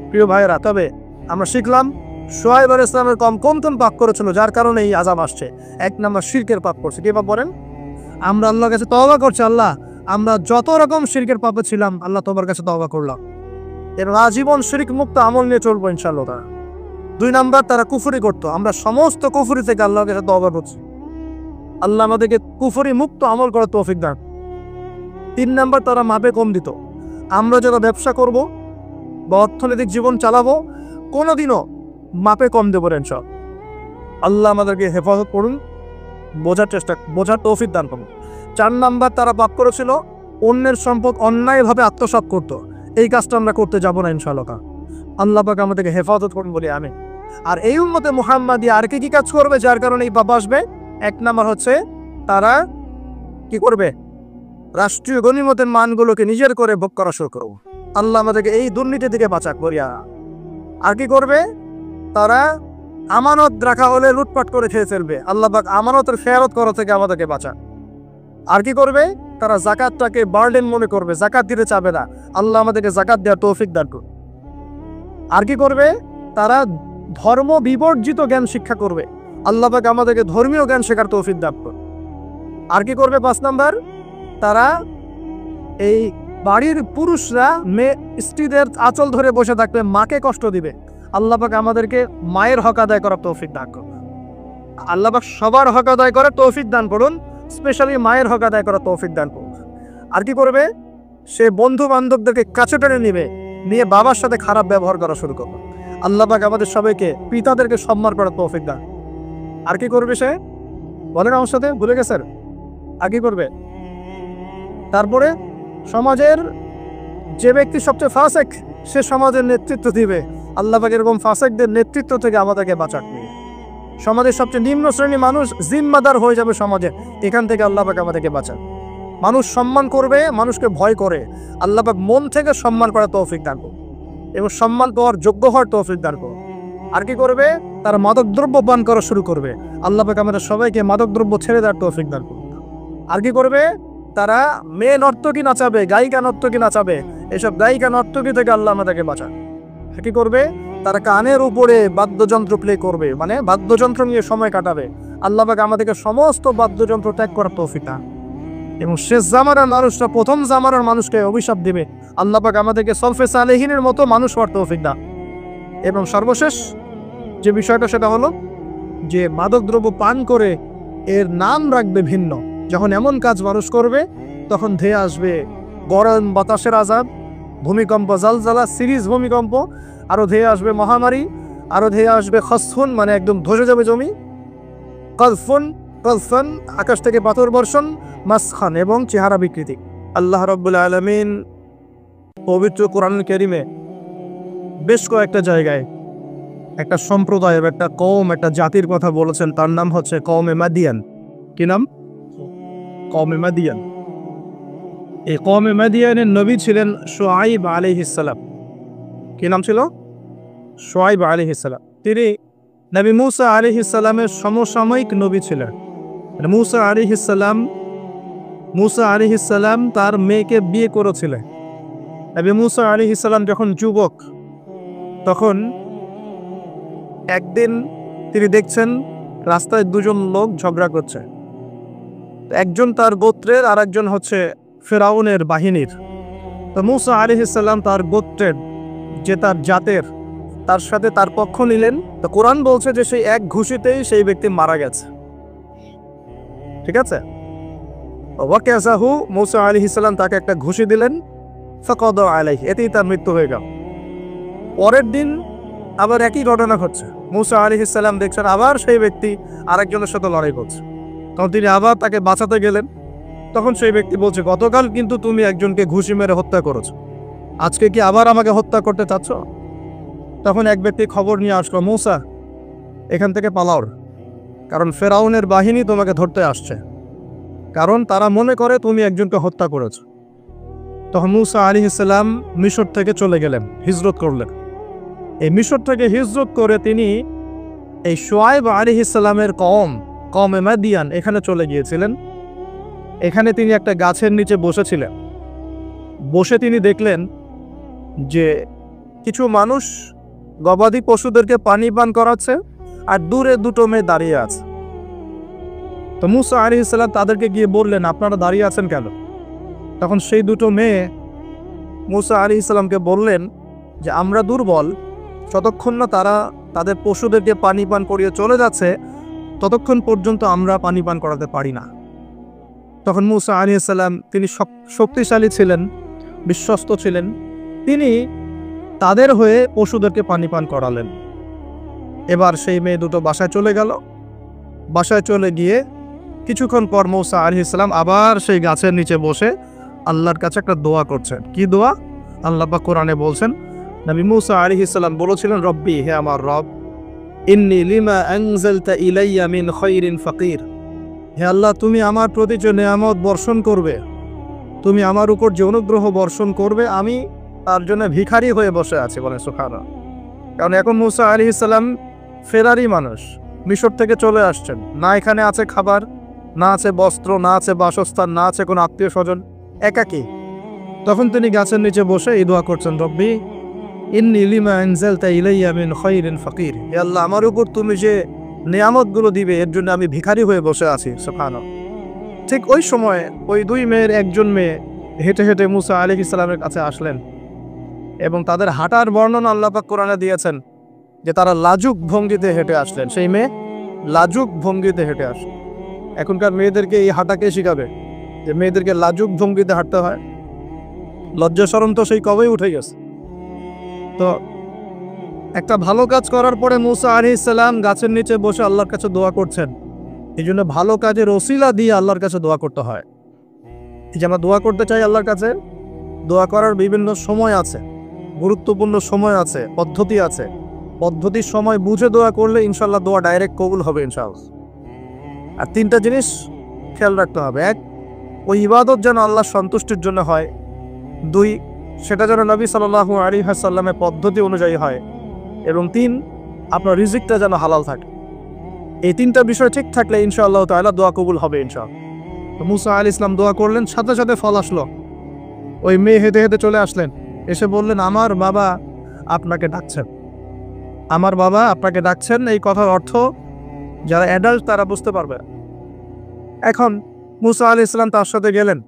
প্রিয় ভাইয়েরা, তবে আমরা শিখলাম শুআয়ব আলাইহিস সালামের কওম কোন কোন পাপ করেছিল যার কারণে এই আযাব আসছে। 1 নম্বর শিরকের পাপ করছে। কি পাপ বলেন? আমরা আল্লাহর কাছে তওবা করছি, আল্লাহ আমরা যত রকম শিরকের পাপে ছিলাম আল্লাহ তোমার কাছে তওবা করলাম, এর আজীবন শিরক মুক্ত আমল নিয়ে চলবো ইনশাআল্লাহ। 2 নম্বর, তারা কুফরি করতো, আমরা সমস্ত কুফরি থেকে আল্লাহর কাছে তওবা করছি, আল্লাহ আমাদেরকে কুফরি মুক্ত আমল করার তৌফিক দান। 3 নম্বর, তারা মাপে কম দিত। আমরা যারা ব্যবসা করব বা অর্থনৈতিক জীবন চালাবো, কোনোদিনও মাপে কম দেবো না ইনশাআল্লাহ। আল্লাহ আমাদেরকে হেফাজত করুন, বোঝার তৌফিক দান করুন। 4 নম্বর, তারা পাপ করেছিল অন্যের সম্পদ অন্যায়ভাবে আত্মসাৎ করত। এই কাজটা আমরা করতে যাব না ইনশাআল্লাহ। আল্লাহ পাক আমাদেরকে হেফাজত করুন বলি আমি। আর এই উম্মতে মুহাম্মাদি আর কি কাজ করবে যার কারণে এই পাপ আসবে? 1 নম্বর হচ্ছে তারা কি করবে? রাষ্ট্রীয় গনিমতের মানগুলোকে নিজের করে ভোগ করা শুরু করবো। আল্লাহ আমাদেরকে এই দুর্নীতি থেকে বাঁচাক বলিয়া। আর কি করবে? তারা আমানত রাখা হলে লুটপাট করে খেয়ে ফেলবে। আল্লাহ পাক আমানতের ফেরত করা থেকে আমাদেরকে বাঁচাক। আর কি করবে? তারা যাকাতটাকে বার্ডেন মনে করবে, যাকাত দিতে চাবে না। আল্লাহ আমাদেরকে যাকাত দেওয়ার তৌফিক দান করুন। আর কি করবে? তারা ধর্ম বিবর্জিত জ্ঞান শিক্ষা করবে। আল্লাহ পাক আমাদেরকে ধর্মীয় জ্ঞান শেখার তৌফিক দান করুন। আর কি করবে? 5 নম্বর, তারা এই বাড়ির পুরুষরা স্ত্রীদের আঁচল ধরে বসে থাকবে, মাকে কষ্ট দিবে। আল্লাহ পাক আমাদেরকে মায়ের হক আদায় করার তৌফিক দান করুন। আল্লাহ পাক সবার হক আদায় করার তৌফিক দান করুন, স্পেশালি মায়ের হক আদায় করার তৌফিক দান করুন। আর কি করবে? সে বন্ধু বান্ধবদেরকে কাছে টেনে নিয়ে বাবার সাথে খারাপ ব্যবহার করা শুরু করবে। আল্লাহ পাক আমাদের সবাইকে পিতাদেরকে সম্মান করার তৌফিক দান। আর কি করবে সে? বলেন আমার সাথে, ভুলে গেছেন? আর কি করবে? তারপরে সমাজের যে ব্যক্তি সবচেয়ে ফাসেক, সে সমাজের নেতৃত্ব দিবে। আল্লাহ পাক এরকম ফাসেকদের নেতৃত্ব থেকে আমাদেরকে বাঁচাক। সমাজের সবচেয়ে নিম্ন শ্রেণী মানুষ জিম্মাদার হয়ে যাবে সমাজে, এখান থেকে আল্লাহ পাক আমাদেরকে বাঁচান। মানুষ সম্মান করবে, মানুষকে ভয় করে। আল্লাহ পাক মন থেকে সম্মান করার তৌফিক দান করুন এবং সম্মান পাওয়ার যোগ্য হওয়ার তৌফিক দান করুন। আর কি করবে? তারা মাদকদ্রব্য পান করা শুরু করবে। আল্লাহ পাক আমাদের সবাইকে মাদকদ্রব্য ছেড়ে দেওয়ার তৌফিক দান করুন। আর কি করবে? তারা মেয়ে নর্তকী নাচাবে, গায়িকা নর্তকী নাচাবে। এসব গায়িকা নর্তকী থেকে আল্লাহ আমাদেরকে বাঁচান। কি করবে? তারা কানের উপরে বাদ্যযন্ত্র প্লে করবে, মানে বাদ্যযন্ত্র নিয়ে সময় কাটাবে। আল্লাহ পাক আমাদেরকে সমস্ত বাদ্যযন্ত্র ত্যাগ করার তৌফিক দান। এবং শেষ জামানার মানুষরা প্রথম জামানার মানুষকে অভিশাপ দিবে। আল্লাহ পাক আমাদেরকে সলফে সালেহিনের মতো মানুষ হওয়ার তৌফিক দান। এবং সর্বশেষ যে বিষয়টা সেটা হলো যে মাদকদ্রব্য পান করে এর নাম রাখবে ভিন্ন। যখন এমন কাজ মানুষ করবে তখন ধেয়ে আসবে গরম বাতাসের আযাব, ভূমিকম্প, জালজালা, সিরিজ ভূমিকম্প, আরো ধেয়ে আসবে মহামারী, আরো ধেয়ে আসবে খসফুন, মানে একদম ধসে যাবে জমি, কলফন, আকাশ থেকে পাথর বর্ষণ, মাসখান এবং চেহারা বিকৃতি। আল্লাহ রাব্বুল আলামিন পবিত্র কোরআনুল কারীমে বেশ কয়েকটা জায়গায় একটা সম্প্রদায়ের, একটা কওম, একটা জাতির কথা বলেছেন, তার নাম হচ্ছে কওমে মাদিয়ান। কি নাম? কওমে মাদিয়ান। এই কওমে মাদিয়ানের নবী ছিলেন শুআইব আলাইহিস সালাম। কি নাম ছিল? শুআইব আলাইহিস সালাম। তিনি নবী মূসা আলাইহিস সালামের সমসাময়িক নবী ছিলেন। মূসা আলাইহিস সালাম তার মেয়েকে বিয়ে করেছিলেন। নবী মূসা আলাইহিস সালাম যখন যুবক, তখন একদিন তিনি দেখছেন রাস্তায় দুজন লোক ঝগড়া করছে। একজন তার গোত্রের, আর একজন হচ্ছে ফেরাউনের বাহিনীর। তো মূসা আলাইহিস সালাম তার গোত্রের, যে তার জাতের, তার সাথে তার পক্ষ নিলেন। তো কোরআন বলছে যে সেই এক ঘুষিতেই সেই ব্যক্তি মারা গেছে। ঠিক আছে? ওয়াকাযাহু, মূসা আলাইহিস সালাম তাকে একটা ঘুষি দিলেন। ফাকাদা আলাইহি, এতেই তার মৃত্যু হয়ে গেল। পরের দিন আবার একই ঘটনা ঘটছে। মূসা আলাইহিস সালাম দেখছেন আবার সেই ব্যক্তি আরেকজনের সাথে লড়াই করছে। তখন তিনি আবার তাকে বাঁচাতে গেলেন। তখন সেই ব্যক্তি বলছে, গতকাল কিন্তু তুমি একজনকে ঘুষি মেরে হত্যা করেছো, আজকে কি আবার আমাকে হত্যা করতে চাচ্ছ? তখন এক ব্যক্তি খবর নিয়ে আসলো, মূসা এখান থেকে পালাও, কারণ ফেরাউনের বাহিনী তোমাকে ধরতে আসছে, কারণ তারা মনে করে তুমি একজনকে হত্যা করেছো। তখন মূসা আলাইহিস সালাম মিশর থেকে চলে গেলেন, হিজরত করলেন। এই মিশর থেকে হিজরত করে তিনি এই শুআইব আলাইহিস সালামের কওমে মাদিয়ান এখানে চলে গিয়েছিলেন। এখানে তিনি একটা গাছের নিচে বসেছিলেন। বসে তিনি দেখলেন যে কিছু মানুষ গবাদি পশুদেরকে পানি পান করাচ্ছে, আর দূরে দুটো মেয়ে দাঁড়িয়ে আছে। তো মূসা আলাইহিস সালাম তাদেরকে গিয়ে বললেন, আপনারা দাঁড়িয়ে আছেন কেন? তখন সেই দুটো মেয়ে মূসা আলাইহিস সালামকে বললেন যে আমরা দুর্বল, যতক্ষণ না তারা তাদের পশুদেরকে পানি পান করিয়ে চলে যাচ্ছে ততক্ষণ পর্যন্ত আমরা পানি পান করাতে পারি না। তখন মূসা আলাইহিস সালাম, তিনি শক্তিশালী ছিলেন, বিশ্বস্ত ছিলেন, তিনি তাদের হয়ে পশুদেরকে পানি পান করালেন। এবার সেই মেয়ে দুটো বাসায় চলে গেল। বাসায় চলে গিয়ে কিছুক্ষণ পর মূসা আলাইহিস সালাম আবার সেই গাছের নিচে বসে আল্লাহর কাছে একটা দোয়া করছেন। কি দোয়া? আল্লাহ পাক কোরআনে বলছেন, নবী মূসা আলাইহিস সালাম বলেছিলেন, রব্বি, হে আমার রব, ইন্নী লিমা আনজালতা ইলাইয়া মিন খায়রিন ফাকির। হে আল্লাহ, তুমি আমার প্রতি যে নেয়ামত বর্ষণ করবে, তুমি আমার উপর যে অনুগ্রহ বর্ষণ করবে, আমি তার জন্য ভিখারি হয়ে বসে আছি। বলে সুবহানাল্লাহ। কারণ এখন মূসা আলাইহিস সালাম ফেরারি মানুষ, মিশর থেকে চলে আসছেন, না এখানে আছে খাবার, না আছে বস্ত্র, না আছে বাসস্থান, না আছে কোনো আত্মীয় স্বজন, একাকী। তখন তিনি গাছের নিচে বসে এই দোয়া করছেন, রব্বি ইন্নী লিমা আনজালতা ইলাইয়া মিন খায়রিন ফাকির। হে আল্লাহ, আমার উপর তুমি যে নিয়ামতগুলো দিবে এর জন্য আমি ভিখারি হয়ে বসে আছি। সুবহানাল্লাহ। ঠিক ওই সময় ওই দুই মেয়ের একজন মেয়ে হেঁটে হেঁটে মূসা আলাইহিস সালামের কাছে আসলেন, এবং তাদের হাঁটার বর্ণনা আল্লাহ পাক কোরআনে দিয়েছেন যে তারা লাজুক ভঙ্গিতে হেঁটে আসলেন। সেই মেয়ে লাজুক ভঙ্গিতে হেঁটে আসে। এখনকার মেয়েদেরকে এই হাঁটাকে শিখাবে যে মেয়েদেরকে লাজুক ভঙ্গিতে হাঁটতে হয়? লজ্জা শরম তো সেই কবেই উঠে গেছে। তো একটা ভালো কাজ করার পরে মূসা আলাইহিস সালাম গাছের নিচে বসে আল্লাহর কাছে দোয়া করছেন। এই জন্য ভালো কাজের ওসিলা দিয়ে আল্লাহর কাছে দোয়া করতে হয়। এই যে আমরা দোয়া করতে চাই আল্লাহর কাছে, দোয়া করার বিভিন্ন সময় আছে, গুরুত্বপূর্ণ সময় আছে, পদ্ধতি আছে। পদ্ধতির সময় বুঝে দোয়া করলে ইনশাল্লাহ দোয়া ডাইরেক্ট কবুল হবে ইনশাআল্লাহ। আর তিনটা জিনিস খেয়াল রাখতে হবে। এক, ওই ইবাদত যেন আল্লাহর সন্তুষ্টির জন্য হয়। দুই, সেটা যেন নবী সাল্লাল্লাহু আলাইহি ওয়াসাল্লামের পদ্ধতি অনুযায়ী হয়। এবং তিন, আপনার রিজিকটা যেন হালাল থাকে। এই তিনটা বিষয় ঠিক থাকলে ইনশাআল্লাহ তাআলা দোয়া কবুল হবে ইনশাআল্লাহ। তো মূসা আলাইহিস সালাম দোয়া করলেন, সাথে সাথে ফল আসলো। ওই মেয়ে হেঁটে হেঁটে চলে আসলেন, এসে বললেন, আমার বাবা আপনাকে ডাকছেন, আমার বাবা আপনাকে ডাকছেন। এই কথার অর্থ যারা অ্যাডাল্ট তারা বুঝতে পারবে। এখন মূসা আলাইহিস সালাম তার সাথে গেলেন,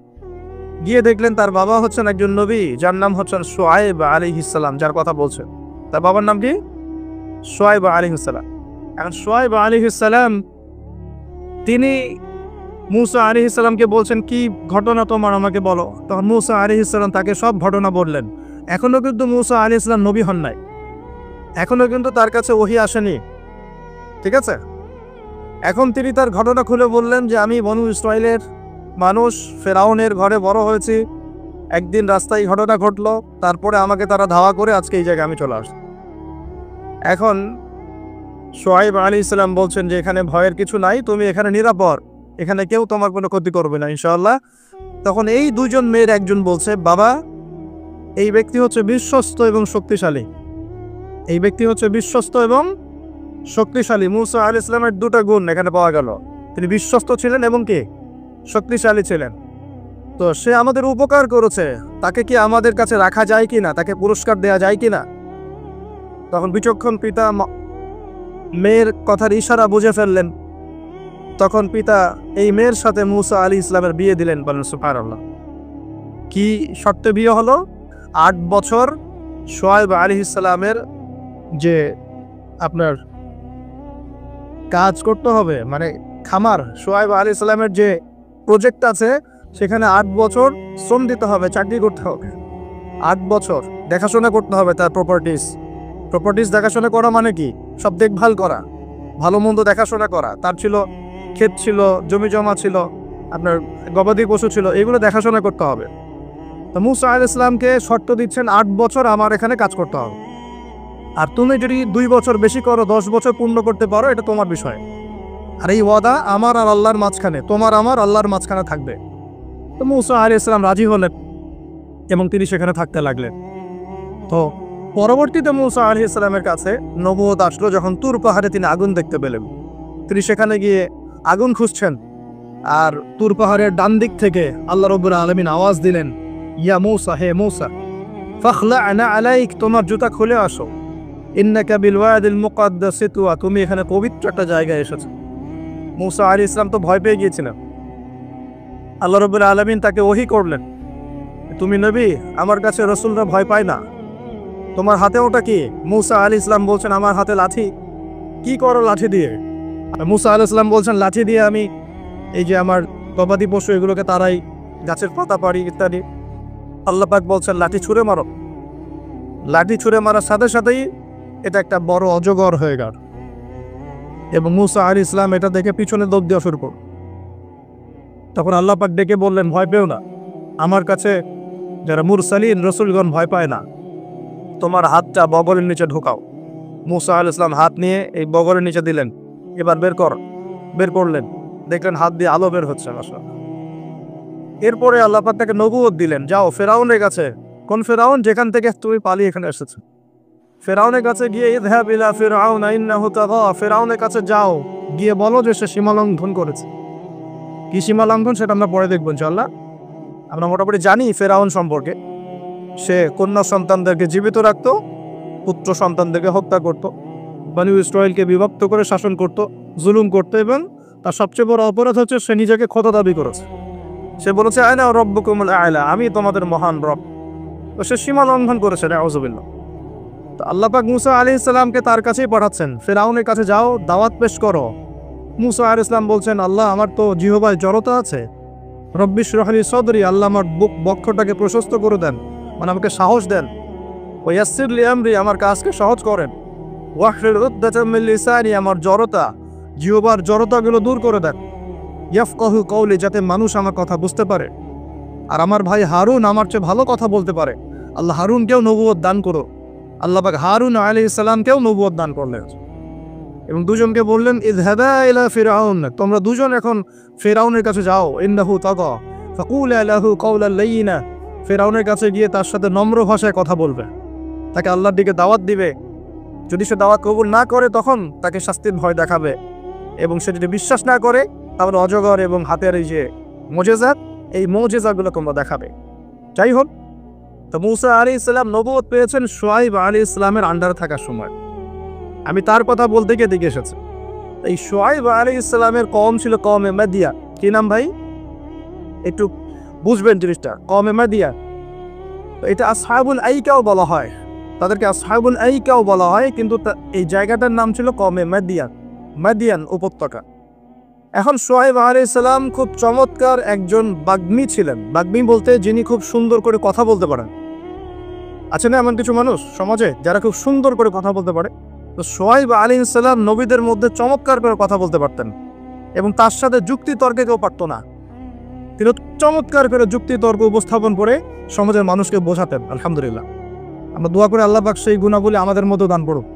গিয়ে দেখলেন তার বাবা হচ্ছেন একজন নবী, যার নাম হচ্ছেন শুআইব আলাইহিস সালাম, যার কথা বলছেন। তার বাবার নাম কি? শুআইব আলাইহিস সালাম। এখন শুআইব আলাইহিস সালাম তিনি মূসা আলাইহিস সালামকে বলছেন, কি ঘটনা তোমার, আমাকে বলো। তখন মূসা আলাইহিস সালাম তাকে সব ঘটনা বললেন। এখনো কিন্তু মূসা আলাইহিস সালাম নবী হন নাই, এখনো কিন্তু তার কাছে ওহী আসেনি। ঠিক আছে? এখন তিনি তার ঘটনা খুলে বললেন যে আমি বনু ইসরাইলের মানুষ, ফেরাউনের ঘরে বড় হয়েছি, একদিন রাস্তায় ঘটনা ঘটলো, তারপরে আমাকে তারা ধাওয়া করে আজকে এই জায়গায় আমি চলে আসলাম। এখন শুআয়ব আলাইহিস সালাম বলছেন যে এখানে ভয়ের কিছু নাই, তুমি এখানে নিরাপদ, এখানে কেউ তোমার কোনো ক্ষতি করবে না ইনশাআল্লাহ। তখন এই দুজন মেয়ের একজন বলছে, বাবা এই ব্যক্তি হচ্ছে বিশ্বস্ত এবং শক্তিশালী, এই ব্যক্তি হচ্ছে বিশ্বস্ত এবং শক্তিশালী। মূসা আলাইহিস সালামের দুটো গুণ এখানে পাওয়া গেল, তিনি বিশ্বস্ত ছিলেন এবং কি শক্তিশালী ছিলেন। তো সে আমাদের উপকার করেছে, তাকে কি আমাদের কাছে রাখা যায় কিনা, তাকে পুরস্কার দেয়া যায় কিনা? তখন বিচক্ষণ পিতা মেয়ের কথার ইশারা বুঝে ফেললেন। তখন পিতা এই মেয়ের সাথে মূসা আলাইহিস সালামের বিয়ে দিলেন। বলেন সুবহানাল্লাহ। কি শর্তে বিয়ে হলো? 8 বছর শুআয়ব আলাইহিস সালামের যে আপনার কাজ করতে হবে, মানে খামার, শুআয়ব আলাইহিস সালামের যে প্রজেক্ট আছে সেখানে 8 বছর শ্রম দিতে হবে, চাকরি করতে হবে। 8 বছর দেখাশোনা করতে হবে তার প্রপার্টিস দেখাশোনা করা মানে কি? সব দেখভাল করা, ভালো মন্দ দেখাশোনা করা। তার ছিল ক্ষেত ছিল, জমি জমা ছিল, আপনার গবাদি পশু ছিল, এগুলো দেখাশোনা করতে হবে। তো মূসা আলাইহিস সালামকে শর্ত দিচ্ছেন 8 বছর আমার এখানে কাজ করতে হবে, আর তুমি যদি 2 বছর বেশি করো, 10 বছর পূর্ণ করতে পারো, এটা তোমার বিষয়। আর এই ওয়াদা আমার আর আল্লাহর মাঝখানে, তোমার আমার আল্লাহর মাঝখানে থাকবে। তো মূসা আলাইহিস সালাম রাজি হলেন এবং তিনি সেখানে থাকতে লাগলেন। তো পরবর্তীতে মূসা আলাইহিস সালামের কাছে নবুয়ত আসলো যখন তুর পাহাড়ে তিনি আগুন দেখতে পেলেন। তিনি সেখানে গিয়ে আগুন খুঁজছেন, আর তুর পাহাড়ের ডান দিক থেকে আল্লাহ রাব্বুল আলামিন আওয়াজ দিলেন, ইয়া মূসা, হে মূসা, ফাখলা'না আলাইক, তোমার জুতা খুলে আসো, ইন্নাকা বিল ওয়াদিল মুকাদ্দাস তুয়া, তুমি এখানে পবিত্র একটা জায়গায় এসেছো। মূসা আলাইহিস সালাম তো ভয় পেয়ে গিয়েছিলেন। আল্লাহ রাব্বুল আলামিন তাকে ওহী করলেন, তুমি নবী, আমার কাছে রাসূলরা ভয় পায় না, তোমার হাতে ওটা কি? মূসা আলাইহিস সালাম বলছেন, আমার হাতে লাঠি। কি করো লাঠি দিয়ে? মূসা আলাইহিস সালাম বলছেন, লাঠি দিয়ে আমি এই যে আমার গবাদি পশু এগুলোকে তারাই, গাছের পাতা পাড়ি ইত্যাদি। আল্লাহ পাক বলছেন, লাঠি ছুঁড়ে মারো। লাঠি ছুঁড়ে মারার সাথে সাথেই এটা একটা বড় অজগর হয়ে গেল, এবং মূসা আলাইহিস সালাম এটা দেখে পিছনে দৌড় দেওয়া শুরু করল। তখন আল্লাহ পাক ডেকে বললেন, ভয় পেও না, আমার কাছে যারা মুরসালিন রসুলগণ ভয় পায় না, তোমার হাতটা বগলের নিচে ঢোকাও। মূসা আলাইহিস সালাম হাত নিয়ে এই বগলের নিচে দিলেন, এবার বের করলেন, দেখলেন হাত দিয়ে আলো বের হচ্ছে। এরপরে আল্লাহ পাক তাকে নবুয়ত দিলেন, যাও ফেরাউনের কাছে। কোন ফেরাউন? যেখান থেকে তুমি পালিয়ে এখানে এসেছো। ফেরাউনের কাছে গিয়ে, ইযহাব ইলা ফিরআউনা ইন্নাহু তাগা, ফেরাউনের কাছে যাও, গিয়ে বলো যে সে সীমা লঙ্ঘন করেছে। কি সীমা লঙ্ঘন সেটা আমরা পরে দেখব ইনশাআল্লাহ। আমরা মোটামুটি জানি ফেরাউন সম্পর্কে। সে কন্যা সন্তানদেরকে জীবিত রাখতো, পুত্র সন্তানদেরকে হত্যা করত, বনী ইসরাইলকে বিভক্ত করে শাসন করত, জুলুম করত, এবং তার সবচেয়ে বড় অপরাধ হচ্ছে সে নিজেকে খোদা দাবি করেছে। সে বলেছে, আনা রব্বুকুমুল আ'লা, আমি তোমাদের মহান রব। তো সে সীমা লঙ্ঘন করেছে, নাউযুবিল্লাহ। তো আল্লাহ পাক মূসা আলাইহিস সালামকে তার কাছেই পাঠাচ্ছেন, ফেরাউনের কাছে যাও, দাওয়াত পেশ করো। মূসা আলাইহিস সালাম বলছেন, আল্লাহ আমার তো জিহ্বায় জড়তা আছে, রব্বি ইশরাহ লি সাদরি, আল্লাহ আমার বক্ষটাকে প্রশস্ত করে দেন, মানে আমাকে সাহস দেন। ওয়া ইয়াসসির লি আমরি, আমার কাজকে সহজ করেন। ওয়াহলুল উকদাতাম মিন লিসানি, আমার জড়তা, জিহ্বার জড়তাগুলো দূর করে দেন। ইয়াফকাহু কওলি, যাতে মানুষ আমার কথা বুঝতে পারে, আর আমার ভাই হারুন আমার চেয়ে ভালো কথা বলতে পারে। আল্লাহ হারুনকেও নবুয়ত দান করো। আল্লাহ পাক হারুন আলাইহিস সালামকেও নবুয়ত দান করলেন, এবং দুজনকে বললেন, ইযহাবা ইলা ফিরআউন, তোমরা দুজন এখন ফিরআউনের কাছে যাও, ইন্নাহু তাগা, ফাকুলা লাহু কাওলান লাইয়িনা, ফিরআউনের কাছে গিয়ে তার সাথে নম্র ভাষায় কথা বলবে, তাকে আল্লাহর দিকে দাওয়াত দিবে। যদি সে দাওয়াত কবুল না করে তখন তাকে শাস্তির ভয় দেখাবে, এবং সে যদি বিশ্বাস না করে তাহলে অজগর এবং হাতের এই যে মুজিজা, এই মুজিজাগুলো তোমরা দেখাবে। যাই হোক, তো মূসা আলাইহিস সালাম নবুয়ত পেয়েছেন শুআয়ব আলাইহিস সালামের আন্ডারে থাকার সময়। আমি তার কথা বলতে গিয়ে দিকে এসেছি। এই শুআয়ব আলাইহিস সালামের কওম ছিল কওমে মাদিয়া। কি নাম ভাই? একটু বুঝবেন জিনিসটা। কওমে মাদিয়া, তো এটা আসহাবুল আইকাও বলা হয়, তাদেরকে আসহাবুল আইকাও বলা হয়, কিন্তু এই জায়গাটার নাম ছিল কওমে মাদিয়ান উপত্যকা। এখন শুআয়ব আলাইহিস সালাম খুব চমৎকার একজন বাগ্মী ছিলেন। বাগ্মী বলতে যিনি খুব সুন্দর করে কথা বলতে পারেন। আছে না এমন কিছু মানুষ সমাজে যারা খুব সুন্দর করে কথা বলতে পারে? তো শুআয়ব আলাইহিস সালাম নবীদের মধ্যে চমৎকার করে কথা বলতে পারতেন, এবং তার সাথে যুক্তি তর্কে কেউ পারত না। তিনি চমৎকার করে যুক্তি তর্ক উপস্থাপন করে সমাজের মানুষকে বোঝাতেন। আলহামদুলিল্লাহ, আমরা দোয়া করে আল্লাহ পাক সেই গুণাবলী আমাদের মধ্যে দান করুক।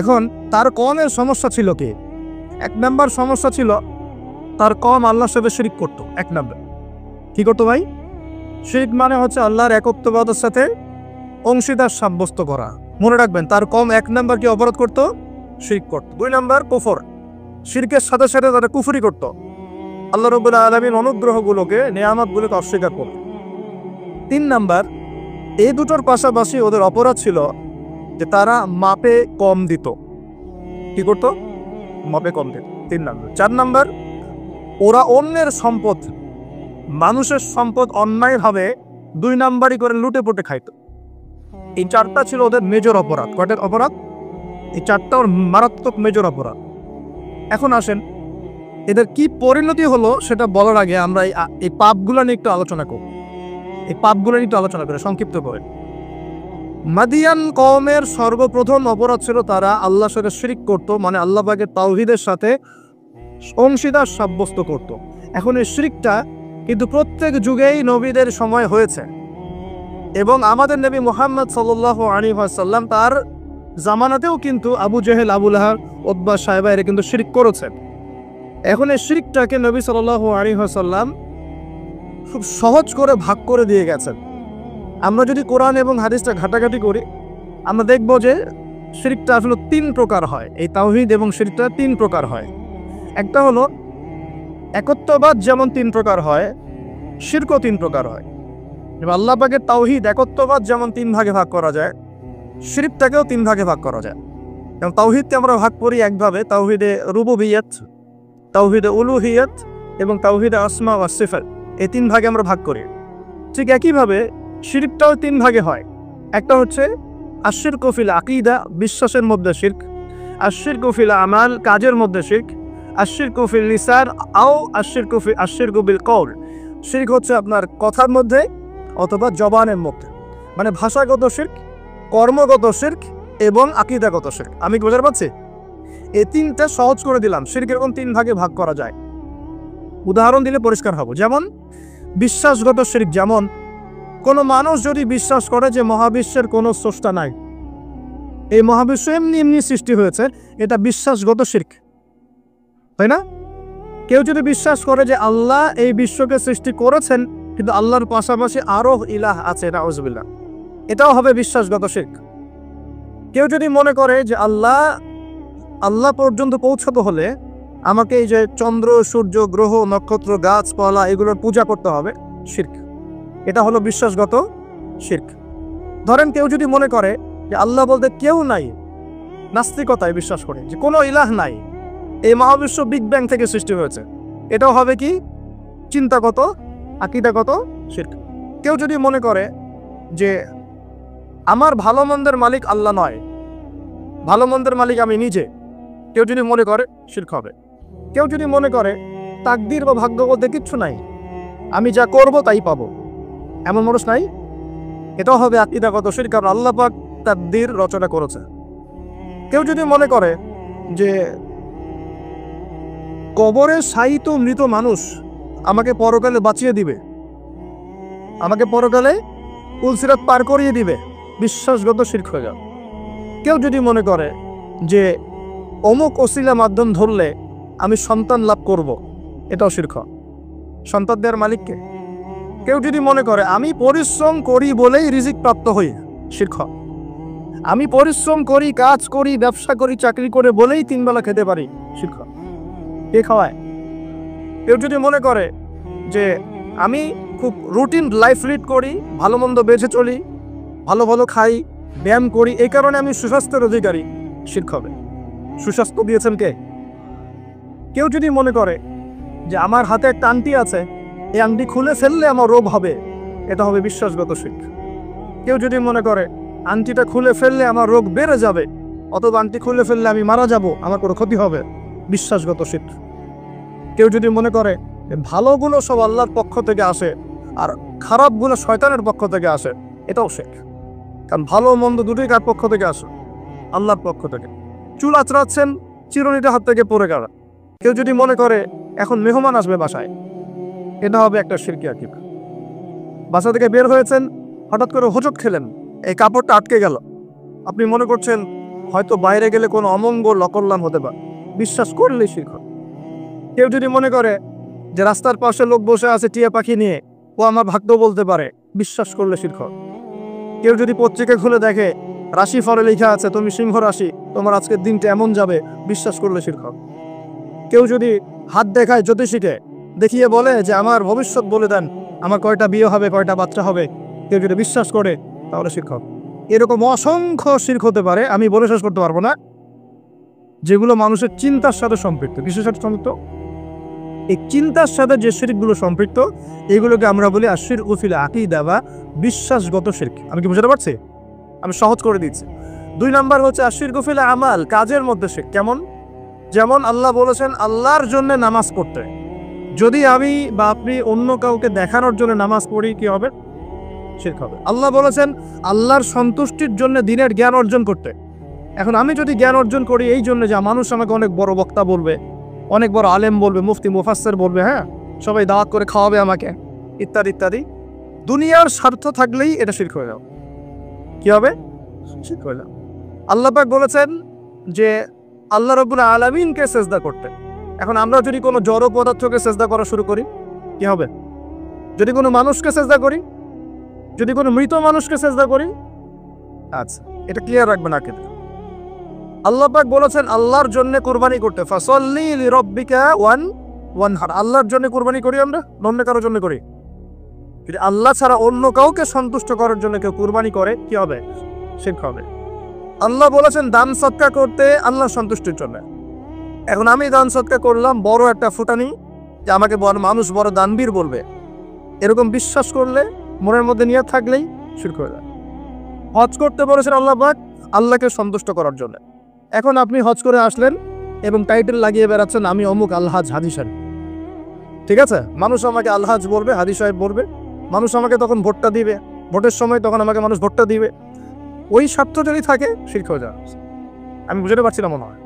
এখন তার কমের সমস্যা ছিল কি? 1 নাম্বার সমস্যা ছিল তার কম আল্লাহর সাথে শিরক করত। 1 নাম্বার কি করতো ভাই? শিরক মানে হচ্ছে আল্লাহর একত্ববাদের সাথে অংশীদার সাব্যস্ত করা। মনে রাখবেন, তার কম 1 নাম্বার কি অপরাধ করত? শিরক করত। 2 নাম্বার কুফর, শিরকের সাথে সাথে তারা কুফরি করত, আল্লাহ রাব্বুল আলামিন অনুগ্রহগুলোকে, নেয়ামতগুলোকে অস্বীকার করত। 3 নাম্বার, এই দুটোর পাশাপাশি ওদের অপরাধ ছিল যে তারা মাপে কম দিত। কি করত? মাপে কম দিত। 3 নাম্বার। 4 নাম্বার, ওরা অন্যের সম্পদ, মানুষের সম্পদ অন্যায়ভাবে 2 নাম্বারই করে লুটে পুটে খাইত। এই 4টা ছিল ওদের মেজর অপরাধ। কয়টার অপরাধ? এই 4টা ওর মারাত্মক মেজর অপরাধ। এখন আসেন, এদের কি পরিণতি হলো সেটা বলার আগে আমরা এই পাপগুলো নিয়ে একটু আলোচনা করব। এই পাপগুলো নিয়ে একটু আলোচনা করে সংক্ষিপ্ত করে। মাদিয়ান কওমের সর্বপ্রথম অপরাধ ছিল তারা আল্লাহর সাথে শিরক করত, মানে আল্লাহ পাকের তাওহীদের সাথে অংশীদার সাব্যস্ত করত। এখন এই শিরকটা কিন্তু প্রত্যেক যুগেই নবীদের সময় হয়েছে, এবং আমাদের নবী মুহাম্মদ সাল্লাল্লাহু আলাইহি ওয়াসাল্লাম তার জামানাতেও কিন্তু আবু জেহেল, আবু লাহাব, উতবা, সায়বা এরা কিন্তু শিরক করেছেন। এখন এই শিরকটাকে নবী সাল্লাল্লাহু আলাইহি ওয়াসাল্লাম খুব সহজ করে ভাগ করে দিয়ে গেছেন। আমরা যদি কোরআন এবং হাদিসটা ঘাটাঘাটি করি, আমরা দেখব যে শিরকটা আসলে 3 প্রকার হয়। এই তাওহীদ এবং শিরকটা 3 প্রকার হয়। একটা হলো একত্ববাদ, যেমন 3 প্রকার হয়, শিরকও 3 প্রকার হয়। এবার আল্লাহ পাকের তাওহীদ একত্ববাদ যেমন 3 ভাগে ভাগ করা যায়, শিরকটাকেও 3 ভাগে ভাগ করা যায়। এবং তাওহীদকে আমরা ভাগ করি একভাবে, তাওহীদে রুবুবিয়্যাত, তাওহীদে উলুহিয়্যাত এবং তাওহীদে আসমা ওয়া সিফাত। এই 3 ভাগে আমরা ভাগ করি। ঠিক একইভাবে শিরকটাও 3 ভাগে হয়। একটা হচ্ছে আশশিরকু ফিল আকীদা, বিশ্বাসের মধ্যে শিরক; আশশিরকু ফিল আমাল, কাজের মধ্যে শিরক; আশশিরকু ফিল লিসান আও আশশিরকু বিল কওল। শিরক হচ্ছে আপনার কথার মধ্যে অথবা জবানের মধ্যে, মানে ভাষাগত শিরক, কর্মগত শিরক এবং আকীদাগত শিরক। আমি কি বুঝতে পারছি? এই 3টা সহজ করে দিলাম। শিরক এরকম 3 ভাগে ভাগ করা যায়। উদাহরণ দিলে পরিষ্কার হবে। যেমন বিশ্বাসগত শিরক, যেমন কোনো মানুষ যদি বিশ্বাস করে যে মহাবিশ্বের কোনো স্রষ্টা নাই, এই মহাবিশ্ব এমনি এমনি সৃষ্টি হয়েছে, এটা বিশ্বাসগত শিরক, তাই না? কেউ যদি বিশ্বাস করে যে আল্লাহ এই বিশ্বকে সৃষ্টি করেছেন, কিন্তু আল্লাহর পাশাপাশি আরো ইলাহ আছে, নাউজুবিল্লাহ, এটাও হবে বিশ্বাসগত শিরক। কেউ যদি মনে করে যে আল্লাহ পর্যন্ত পৌঁছাতে হলে আমাকে এই যে চন্দ্র, সূর্য, গ্রহ, নক্ষত্র, গাছপালা এগুলোর পূজা করতে হবে, শিরক। এটা হলো বিশ্বাসগত শিরক। ধরেন কেউ যদি মনে করে যে আল্লাহ বলতে কেউ নাই, নাস্তিকতায় বিশ্বাস করে যে কোনো ইলাহ নাই, এই মহাবিশ্ব বিগ ব্যাং থেকে সৃষ্টি হয়েছে, এটাও হবে কি? চিন্তাগত, আকীদাগত শিরক। কেউ যদি মনে করে যে আমার ভালো মন্দের মালিক আল্লাহ নয়, ভালো মন্দের মালিক আমি নিজে, কেউ যদি মনে করে, শিরক হবে। কেউ যদি মনে করে তাকদীর বা ভাগ্য বলতে কিচ্ছু নাই, আমি যা করব তাই পাবো, এমন মানুষ নাই, এটাও হবে আকীদাগত শিরক, কারণ আল্লাহ পাক তাকদীর রচনা করেছে। কেউ যদি মনে করে যে কবরে শায়িত মৃত মানুষ আমাকে পরকালে বাঁচিয়ে দিবে, আমাকে পরকালে পুলসিরাত পার করিয়ে দিবে, বিশ্বাসগত শিরক হয়ে যাবে। কেউ যদি মনে করে যে অমুক ওসিলা মাধ্যম ধরলে আমি সন্তান লাভ করব, এটাও শিরক। সন্তান দেওয়ার মালিককে। কেউ যদি মনে করে আমি পরিশ্রম করি বলেই রিজিক প্রাপ্ত হই, শিরক। আমি পরিশ্রম করি, কাজ করি, ব্যবসা করি, চাকরি করে বলেই 3 বেলা খেতে পারি, শিরক। কে খাওয়ায়? কেউ যদি মনে করে যে আমি খুব রুটিন লাইফ লিড করি, ভালো মন্দ বেঁচে চলি, ভালো ভালো খাই, ব্যায়াম করি, এই কারণে আমি সুস্বাস্থ্যের অধিকারী, শিরক হবে। সুস্বাস্থ্য দিয়েছেন কে? কেউ যদি মনে করে যে আমার হাতে একটা আংটি আছে, এই আংটি খুলে ফেললে আমার রোগ হবে, এটা হবে বিশ্বাসগত শিরক। কেউ যদি মনে করে আংটিটা খুলে ফেললে আমার রোগ বেড়ে যাবে, অথবা আংটি খুলে ফেললে আমি মারা যাব, আমার কোনো ক্ষতি হবে, বিশ্বাসগত শিরক। কেউ যদি মনে করে ভালোগুলো সব আল্লাহর পক্ষ থেকে আসে আর খারাপগুলো শয়তানের পক্ষ থেকে আসে, এটাও শিরক। কারণ ভালো মন্দ দুটোই কার পক্ষ থেকে আসে? আল্লাহর পক্ষ থেকে। চুল আঁচড়াচ্ছেন, চিরুনিটা হাত থেকে পড়ে গেল। কেউ যদি মনে করে এখন মেহমান আসবে বাসায়, এটা হবে একটা শিরকি আকীদা। বাসা থেকে বের হয়েছেন, হঠাৎ করে হোঁচট খেলেন, এই কাপড়টা আটকে গেল, আপনি মনে করছেন হয়তো বাইরে গেলে কোনো অমঙ্গল অকল্যাণ হতে পারে, বিশ্বাস করলেই শিরক হবে। কেউ যদি মনে করে যে রাস্তার পাশে লোক বসে আছে টিয়া পাখি নিয়ে, ও আমার ভাগ্য বলতে পারে, বিশ্বাস করলে শিরক হবে। কেউ যদি পত্রিকা খুলে দেখে রাশি ফলে লেখা আছে তুমি সিংহ রাশি, তোমার আজকের দিনটা এমন যাবে, বিশ্বাস করলে শিরক হবে। কেউ যদি হাত দেখায় জ্যোতিষীকে, দেখিয়ে বলে যে আমার ভবিষ্যৎ বলে দেন, আমার কয়টা বিয়ে হবে, কয়টা বাচ্চা হবে, কেউ যদি বিশ্বাস করে তাহলে শিরক হবে। এরকম অসংখ্য শিরক হতে পারে, আমি বলে শেষ করতে পারবো না, যেগুলো মানুষের চিন্তার সাথে সম্পৃক্ত। কিসের সাথে সম্পৃক্ত? এই চিন্তার সাথে যে শিরকগুলো সম্পৃক্ত, এগুলোকে আমরা বলি আশিরকু ফিল আকীদা বা বিশ্বাসগত শিরক। আমি কি বুঝাতে পারছি? আমি সহজ করে দিচ্ছি। 2 নাম্বার হচ্ছে আশিরকু ফিল আমাল, কাজের মধ্যে শিরক। কেমন? যেমন আল্লাহ বলেছেন আল্লাহর জন্য নামাজ পড়তে। যদি আমি বা আপনি অন্য কাউকে দেখানোর জন্য নামাজ পড়ি, কি হবে? শিরক হবে। আল্লাহ বলেছেন আল্লাহর সন্তুষ্টির জন্য দিনের জ্ঞান অর্জন করতে। এখন আমি যদি জ্ঞান অর্জন করি এই জন্য যে মানুষ আমাকে অনেক বড় বক্তা বলবে, অনেক বড় আলেম বলবে, মুফতি মুফাসসির বলবে, হ্যাঁ সবাই দাওয়াত করে খাওয়াবে আমাকে, ইত্যাদি ইত্যাদি, দুনিয়ার স্বার্থ থাকলেই এটা শিরক হয়ে যাবে। কি হবে? শিরক হয়ে যাবে। আল্লাহ পাক বলেছেন যে আল্লাহ রাব্বুল আলামিনকে সেজদা করতে। এখন আমরা যদি কোনো জড় পদার্থকে সেজদা করা শুরু করি, কি হবে? যদি কোনো মানুষকে সেজদা করি, যদি কোনো মৃত মানুষকে সেজদা করি, আচ্ছা এটা ক্লিয়ার রাখবেন আগে। আল্লাহ পাক বলেছেন আল্লাহর জন্য কুরবানি করতে, ফাসাল্লি লিরাব্বিকা ওয়ানহার। আল্লাহর জন্য কুরবানি করি আমরা, অন্য কারোর জন্য করি? যদি আল্লাহ ছাড়া অন্য কাউকে সন্তুষ্ট করার জন্য কেউ কুরবানি করে, কি হবে? শিরক হবে। আল্লাহ বলেছেন দান সদকা করতে আল্লাহর সন্তুষ্টির জন্য। এখন আমি দান সদকা করলাম, বড় একটা ফুটানি, যে আমাকে মানুষ বড় দানবীর বলবে, এরকম বিশ্বাস করলে, মনের মধ্যে নিয়ে থাকলেই শিরক হয়ে যায়। হজ করতে বলেছেন আল্লাহ পাক আল্লাহকে সন্তুষ্ট করার জন্য। এখন আপনি হজ করে আসলেন এবং টাইটেল লাগিয়ে বেড়াচ্ছেন আমি অমুক আলহাজ হাজি সাহেব। ঠিক আছে, মানুষ আমাকে আলহাজ বলবে, হাজি সাহেব বলবে, মানুষ আমাকে তখন ভোটটা দিবে, ভোটের সময় তখন আমাকে মানুষ ভোটটা দিবে। ওই স্বার্থ যদি থাকে শিরক হয়ে যায়। আমি বুঝতে পারছি না মনে হয়।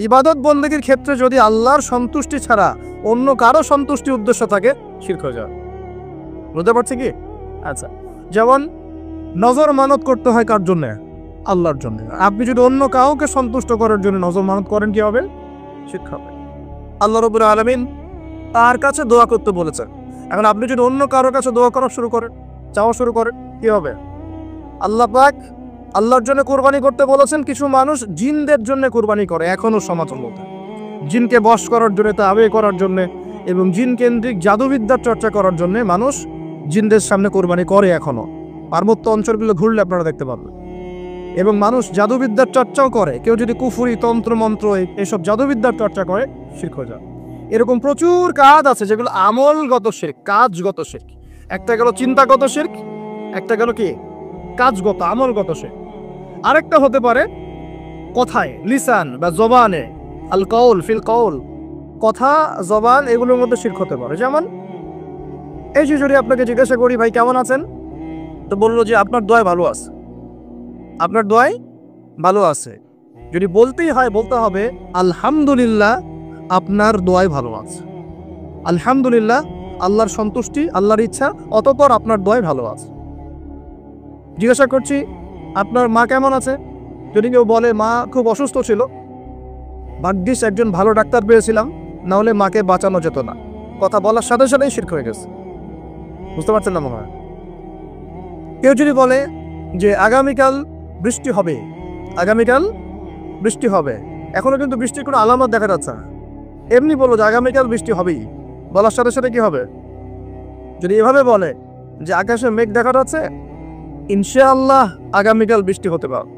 ইবাদত বন্দেগীর ক্ষেত্রে যদি আল্লাহর সন্তুষ্টি ছাড়া অন্য কারো সন্তুষ্টি উদ্দেশ্য থাকে, শিরক হয়ে যায়। বুঝতে পারছি কি? আচ্ছা, যেমন নজর মানত করতে হয় কার জন্য? আল্লাহর জন্য। আপনি যদি অন্য কাউকে সন্তুষ্ট করার জন্য নজর মানত করেন, কি হবে? শিরক হবে। আল্লাহ রাব্বুল আলামিন তার কাছে দোয়া করতে বলেছেন। এখন আপনি যদি অন্য কারোর কাছে দোয়া করা শুরু করেন, চাওয়া শুরু করেন, কি হবে? আল্লাহ পাক আল্লাহর জন্য কুরবানি করতে বলেছেন। কিছু মানুষ জিনদের জন্য কুরবানি করে এখনো সমাজের মধ্যে, জিনকে বশ করার জন্য, তাবে করার জন্য এবং জিন কেন্দ্রিক জাদুবিদ্যার চর্চা করার জন্য মানুষ জিনদের সামনে কুরবানি করে এখনো। পার্বত্য অঞ্চলগুলো ঘুরলে আপনারা দেখতে পাবেন। এবং মানুষ জাদুবিদ্যার চর্চাও করে। কেউ যদি কুফরি, তন্ত্র মন্ত্র, এসব জাদুবিদ্যার চর্চা করে, শিরক হয়ে যায়। এরকম প্রচুর কাজ আছে যেগুলো আমলগত শিরক, কাজগত শিরক। একটা গেল চিন্তাগত শিরক, একটা গেল কি কাজগত, আমলগত শিরক। আরেকটা হতে পারে কথায়, লিসান বা জবানে, আল কাউল ফিল কাউল, কথা জবান, এগুলোর মধ্যে শিরক হতে পারে। যেমন এই যে যদি আপনাকে জিজ্ঞাসা করি ভাই কেমন আছেন, তো বললো যে আপনার দোয়ায় ভালো আছে, আপনার দোয়ায় ভালো আছে। যদি বলতেই হয় বলতে হবে আলহামদুলিল্লাহ আপনার দোয়ায় ভালো আছে। আলহামদুলিল্লাহ, আল্লাহর সন্তুষ্টি, আল্লাহর ইচ্ছা, অতঃপর আপনার দোয়ায় ভালো আছে। জিজ্ঞাসা করছি আপনার মা কেমন আছে, যদি কেউ বলে মা খুব অসুস্থ ছিল, ভাগ্যিস একজন ভালো ডাক্তার পেয়েছিলাম, না হলে মাকে বাঁচানো যেত না, কথা বলার সাথে সাথেই শিরক হয়ে গেছে। বুঝতে পারছেন না মনে হয়? কেউ যদি বলে যে আগামীকাল বৃষ্টি হবে, আগামীকাল বৃষ্টি হবে, এখনো কিন্তু বৃষ্টির কোনো আলামত দেখা যাচ্ছে না, এমনি বলো যে আগামীকাল বৃষ্টি হবেই, বলার সাথে সাথে কি হবে? যদি এভাবে বলে যে আকাশে মেঘ দেখা যাচ্ছে, ইনশাআল্লাহ আগামীকাল বৃষ্টি হতে পারে,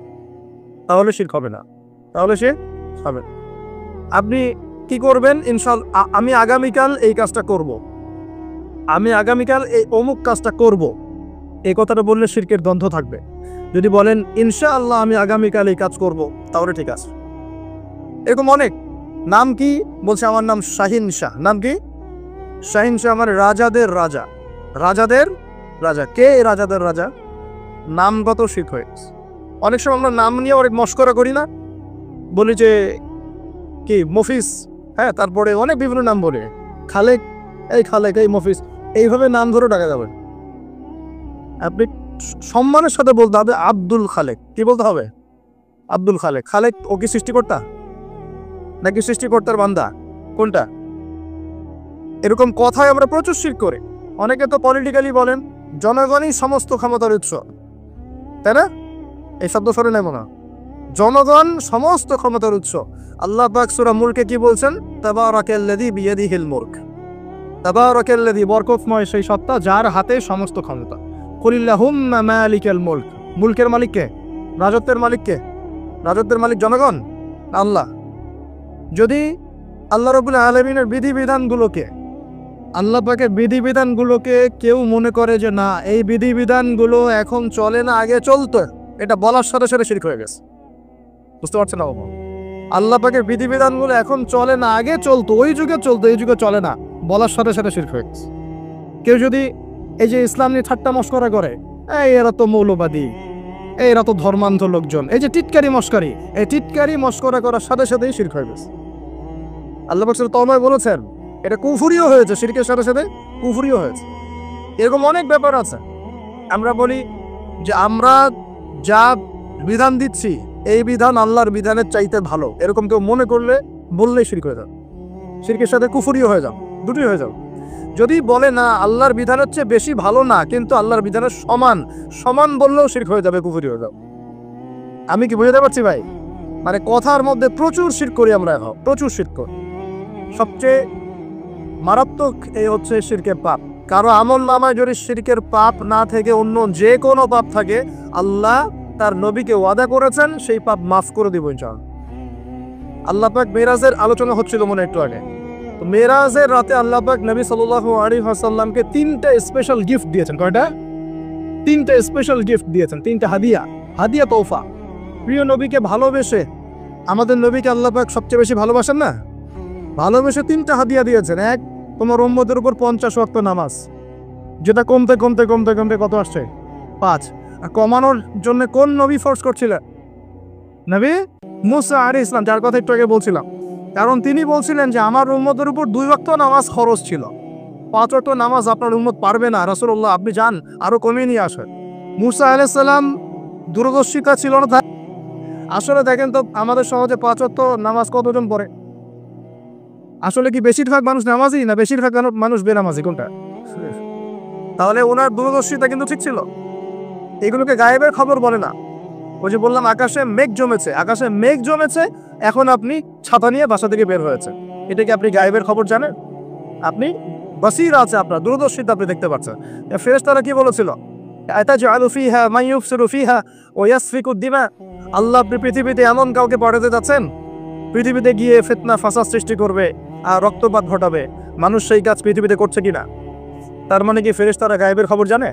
তাহলে শিরক হবে না, তাহলে সে হবে। আপনি কি করবেন? ইনশাআল্লাহ আমি আগামীকাল এই কাজটা করব, আমি আগামীকাল এই অমুক কাজটা করব, এই কথাটা বললে শিরকের দ্বন্দ্ব থাকবে। যদি বলেন ইনশাআল্লাহ আমি আগামীকাল এই কাজ করব, তাহলে ঠিক আছে। এরকম অনেক। নাম কি? বলছে আমার নাম শাহিন শাহ। নাম কি? শাহিন শাহ, আমার রাজাদের রাজা, রাজাদের রাজা। কে রাজাদের রাজা? নামগত শিরক হয়ে গেছে। অনেক সময় আমরা নাম নিয়ে অনেক মস্করা করি না, বলি যে কি মফিস, হ্যাঁ, তারপরে অনেক বিভিন্ন নাম বলে, খালেক, এই খালেক, এই মফিস, এইভাবে নাম ধরে ডাকা যাবে। আপনি সম্মানের সাথে বলতে হবে আব্দুল খালেক। কি বলতে হবে? আব্দুল খালেক। খালেক ও কি সৃষ্টিকর্তা নাকি সৃষ্টিকর্তার বান্দা? কোনটা? এরকম কথায় আমরা প্রচুর শিরক করি। অনেকে তো পলিটিক্যালি বলেন জনগণই সমস্ত ক্ষমতার উৎস, তাই না? এই শব্দ সরে নেব না, জনগণ সমস্ত ক্ষমতার উৎস। আল্লাহ পাক সূরা মুলকে কি বলছেন? তাবারাকাল্লাযী বিয়াদিহিল মুলক, তাবারাকাল্লাযী, বরকতময় সেই সত্তা যার হাতে সমস্ত ক্ষমতা। কুলিল্লাহুম্মা মালিকাল মুলক, মুলকের মালিক কে? রাজত্বের মালিক কে? রাজত্বের মালিক জনগণ, আল্লাহ। যদি আল্লাহ রাব্বুল আলামিনের বিধিবিধানগুলোকে, আল্লাহ পাকের বিধিবিধানগুলোকে কেউ মনে করে যে না এই বিধিবিধানগুলো এখন চলে না, আগে চলতো, এটা বলার সাথে সাথে শিরক হয়ে গেছে। বুঝতে পারছেন না বাবা? আল্লাহ পাকের বিধিবিধানগুলো এখন চলে না, আগে চলতো, ওই যুগে চলতো, এই যুগে চলে না, বলার সাথে সাথে শিরক হয়ে গেছে। কেউ যদি এই যে ইসলাম নিয়ে ঠাট্টা মশকরা করে, এরা তো মৌলবাদী, এরা তো ধর্মান্ধ লোকজন, এই যে টিটকারি মস্কারি, এই টিটকারি মস্করা করার সাথে সাথেই শিরক হয়ে গেছে। আল্লাহ পাক সূরা তওবায় বলেছেন এটা কুফরিও হয়েছে, শিরকের সাথে সাথে কুফরিও হয়েছে। এরকম অনেক ব্যাপার আছে। আমরা বলি যে আমরা যা বিধান দিচ্ছি এই বিধান আল্লাহর বিধানের চাইতে ভালো, এরকম কেউ মনে করলে বললেই শিরক হয়ে যাবে, শিরকের সাথে কুফরিও হয়ে যাবে, দুটোই হয়ে যাবে। যদি বলে না আল্লাহর বিধানের চেয়ে বেশি ভালো না, কিন্তু আল্লাহর বিধানের সমান, সমান বললেও শিরক হয়ে যাবে, কুফরি হয়ে যাবে। আমি কি বুঝতে পারছি ভাই? মানে কথার মধ্যে প্রচুর শিরক করি আমরা, এখন প্রচুর শিরক করি। সবচেয়ে মারাত্মক এই হচ্ছে শিরকের পাপ। কারো আমল নামায় যদি শিরকের পাপ না থেকে অন্য যে কোনো পাপ থাকে, আল্লাহ তার নবীকে ওয়াদা করেছেন সেই পাপ মাফ করে দিব ইনশাআল্লাহ। আল্লাহ পাক মেরাজের আলোচনা হচ্ছিল মনে একটু আগে, তো মেরাজের রাতে আল্লাহ পাক নবী সাল্লাল্লাহু আলাইহি ওয়াসাল্লামকে 3টা স্পেশাল গিফট দিয়েছেন। কয়টা? 3টা স্পেশাল গিফট দিয়েছেন, 3টা হাদিয়া, হাদিয়া তোফা। প্রিয় নবীকে ভালোবেসে, আমাদের নবীকে আল্লাহ পাক সবচেয়ে বেশি ভালোবাসেন না, ভালোবেসে 3টা হাদিয়া দিয়েছেন। এক, তোমার উম্মতের উপর 50 ওয়াক্ত নামাজ, যেটা কমতে কমতে কমতে কমতে কত আসছে? 5। আর কমানোর জন্য কোন নবী ফোর্স করছিলেন? নবী মুসা আলাইহিস সালাম, যার কথা একটু আগে বলছিলাম। কারণ তিনি বলছিলেন যে আমার উম্মতের উপর 2 ওয়াক্ত নামাজ খরচ ছিল, 5 ওয়াক্ত নামাজ আপনার উম্মত পারবে না, রাসূলুল্লাহ আপনি যান আরো কমিয়ে নিয়ে আসেন। মুসা আলাইহিস সালাম দূরদর্শিতা ছিল না। আসলে দেখেন তো আমাদের সমাজে 5 ওয়াক্ত নামাজ কতজন পড়ে? আসলে কি বেশিরভাগ মানুষ নামাজি না বেশিরভাগ মানুষ বেনামাজি, কোনটা? তাহলে ওনার দূরদর্শিতা কিন্তু ঠিক ছিল। এগুলোকে গায়েবের খবর বলে না। ওই যে বললাম আকাশে মেঘ জমেছে, আকাশে মেঘ জমেছে, এখন আপনি ছাতা নিয়ে বাসা থেকে বের হয়েছে, এটা কি আপনি গায়েবের খবর জানেন? আপনি বাসীর আছে, আপনার দূরদর্শিতা আপনি দেখতে পাচ্ছেন। ফেরেশতারা কি বলেছিল? আতাজআলু ফিহা মান ইউফসিরু ফিহা ওয়া ইয়াসফিকু দিমা, আল্লাহ আপনি পৃথিবীতে এমন কাউকে পাঠাতে যাচ্ছেন পৃথিবীতে গিয়ে ফিতনা ফাসাদ সৃষ্টি করবে আর রক্তপাত ঘটাবে, মানুষ সেই কাজ পৃথিবীতে করছে কিনা? তার মানে কি ফেরেশতারা গায়েবের খবর জানে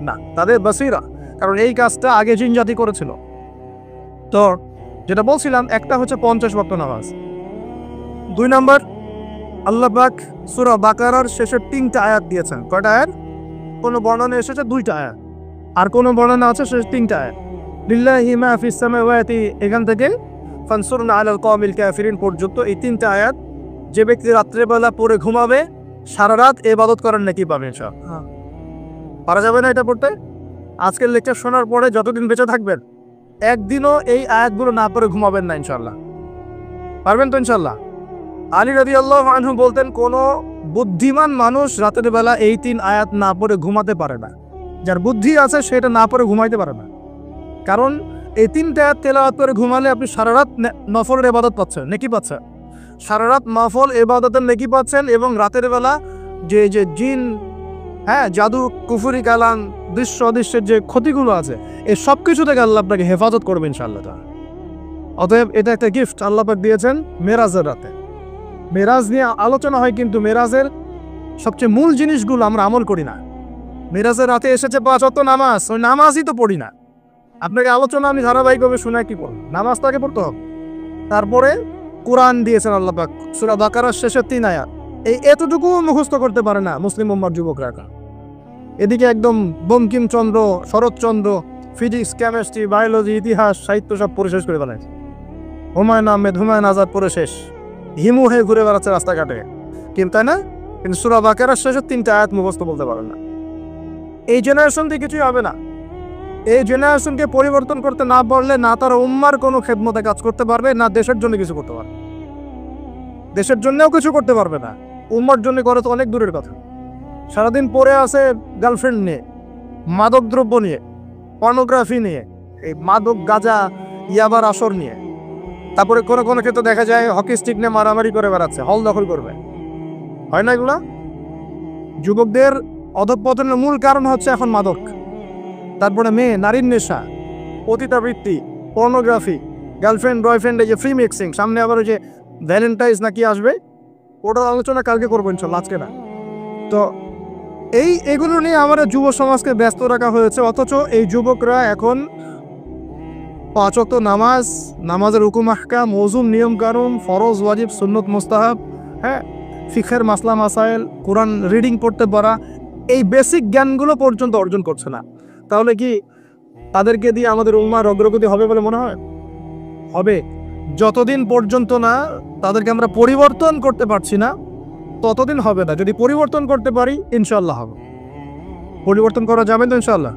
না? তাদের বাসীরা, কারণ এই কাজটা আগে জিন জাতি করেছিল। তো যেটা বলছিলাম, একটা হচ্ছে 50 ওয়াক্ত নামাজ। 2 নাম্বার, আল্লাহ পাক সূরা বাকারার শেষের 3টা আয়াত দিয়েছেন। কয়টা আয়াত? কোনো বর্ণনা এসেছে 2টা আয়াত, আর কোনো বর্ণনা আছে শেষ 3টা আয়াত। লিল্লাহি মা ফিস সামাওয়াতি, এখান থেকে ফানসুরনা আলাল কওমিল কাফিরিন পর্যন্ত এই 3টা আয়াত যে ব্যক্তি রাত্রেবেলা পড়ে ঘুমাবে সারা রাত ইবাদত করার নেকি পাবে ইনশাআল্লাহ। পারা যাবে না এটা পড়তে? আজকের লেকচার শোনার পরে যতদিন বেঁচে থাকবেন একদিনও এই আয়াতগুলো না পড়ে ঘুমাবেন না ইনশাআল্লাহ। পারবেন তো ইনশাআল্লাহ? আলী রাদিয়াল্লাহু আনহু বলতেন কোন বুদ্ধিমান মানুষ রাতের বেলা এই 3 আয়াত না পড়ে ঘুমাতে পারে না। যার বুদ্ধি আছে সেটা না পড়ে ঘুমাইতে পারে না। কারণ এই 3টা আয়াত তেলাওয়াত করে ঘুমালে আপনি সারা রাত নফলের ইবাদত পাচ্ছেন, নেকি পাচ্ছেন, সারা রাত নফল ইবাদতের নেকি পাচ্ছেন। এবং রাতের বেলা যে যে জিন, জাদু, কুফরি, কালাম, দৃশ্য অদৃশ্যের যে ক্ষতিগুলো আছে, এই সব কিছু থেকে আল্লাহ আপনাকে হেফাজত করবে ইনশাআল্লাহ। অতএব এটা একটা গিফট আল্লাহ পাক দিয়েছেন মেরাজের রাতে। মেরাজ নিয়ে আলোচনা হয়, কিন্তু মেরাজের সবচেয়ে মূল জিনিসগুলো আমরা আমল করি না। মেরাজের রাতে এসেছে 5 ওয়াক্ত নামাজ, ওই নামাজই তো পড়ি না। আপনাকে আলোচনা আমি ধারাবাহিকভাবে শোনাই, কি পড়ব? নামাজটাকে পড়তে হবে। তারপরে কোরআন দিয়েছেন আল্লাহ পাক, সূরা বাকারার শেষের 3 আয়াত। এই এতটুকু মুখস্থ করতে পারে না মুসলিম উম্মার যুবকরা। এদিকে একদম Bankimchandra, Saratchandra physics, chemistry, biology, ইতিহাস, সাহিত্য সব পড়ে শেষ করে ফেলেছে। হুমায়ুন আহমেদ, হুমায়ুন আজাদ পড়ে শেষ, হিমু হয়ে ঘুরে বেড়াচ্ছে রাস্তাঘাটে, কিন্তু তাই না? কিন্তু সূরা বাকারার শেষের 3টা আয়াত মুখস্থ বলতে পারেন না। এই জেনারেশন দিয়ে কিছুই হবে না। এই জেনারেশনকে পরিবর্তন করতে না পারলে না তারা উম্মার কোনো খেদমতে কাজ করতে পারবে, না দেশের জন্য কিছু করতে পারবে। দেশের জন্যও কিছু করতে পারবে না, উম্মার জন্য করে তো অনেক দূরের কথা। সারাদিন পড়ে আছে গার্লফ্রেন্ড নিয়ে, মাদক দ্রব্য নিয়ে, পর্নোগ্রাফি নিয়ে, এই মাদক গাঁজা ইয়াবার আসর নিয়ে। তারপরে কোনো কোনো ক্ষেত্রে দেখা যায় হকি স্টিক নিয়ে মারামারি করে বেড়াচ্ছে, হল দখল করবে। হয় না এগুলা? যুবকদের অধঃপতনের মূল কারণ হচ্ছে এখন মাদক, তারপরে মেয়ে, নারীর নেশা, পতিতাবৃত্তি, পর্নোগ্রাফি, গার্লফ্রেন্ড বয়ফ্রেন্ড, এই যে ফ্রি মিক্সিং। সামনে আবার ওই যে ভ্যালেন্টাইন্স নাকি আসবে, ওটার আলোচনা কালকে করবো ইনশাল্লাহ, আজকে না। তো এগুলো নিয়ে আমাদের যুব সমাজকে ব্যস্ত রাখা হয়েছে, অথচ এই যুবকরা এখন 5 ওয়াক্ত নামাজ, নামাজের হুকুম আহকাম, মৌজুম নিয়ম কানুন, ফরজ ওয়াজিব সুন্নত মুস্তাহাব, হ্যাঁ, ফিকহের মাসলা মাসাইল, কোরআন রিডিং পড়তে পারা, এই বেসিক জ্ঞানগুলো পর্যন্ত অর্জন করছে না। তাহলে কি তাদেরকে দিয়ে আমাদের উম্মার অগ্রগতি হবে বলে মনে হয়? হবে। যতদিন পর্যন্ত না তাদেরকে আমরা পরিবর্তন করতে পারছি না, ততদিন হবে না। যদি পরিবর্তন করতে পারি ইনশাল্লাহ হবে। পরিবর্তন করা যাবে তো ইনশাল্লাহ?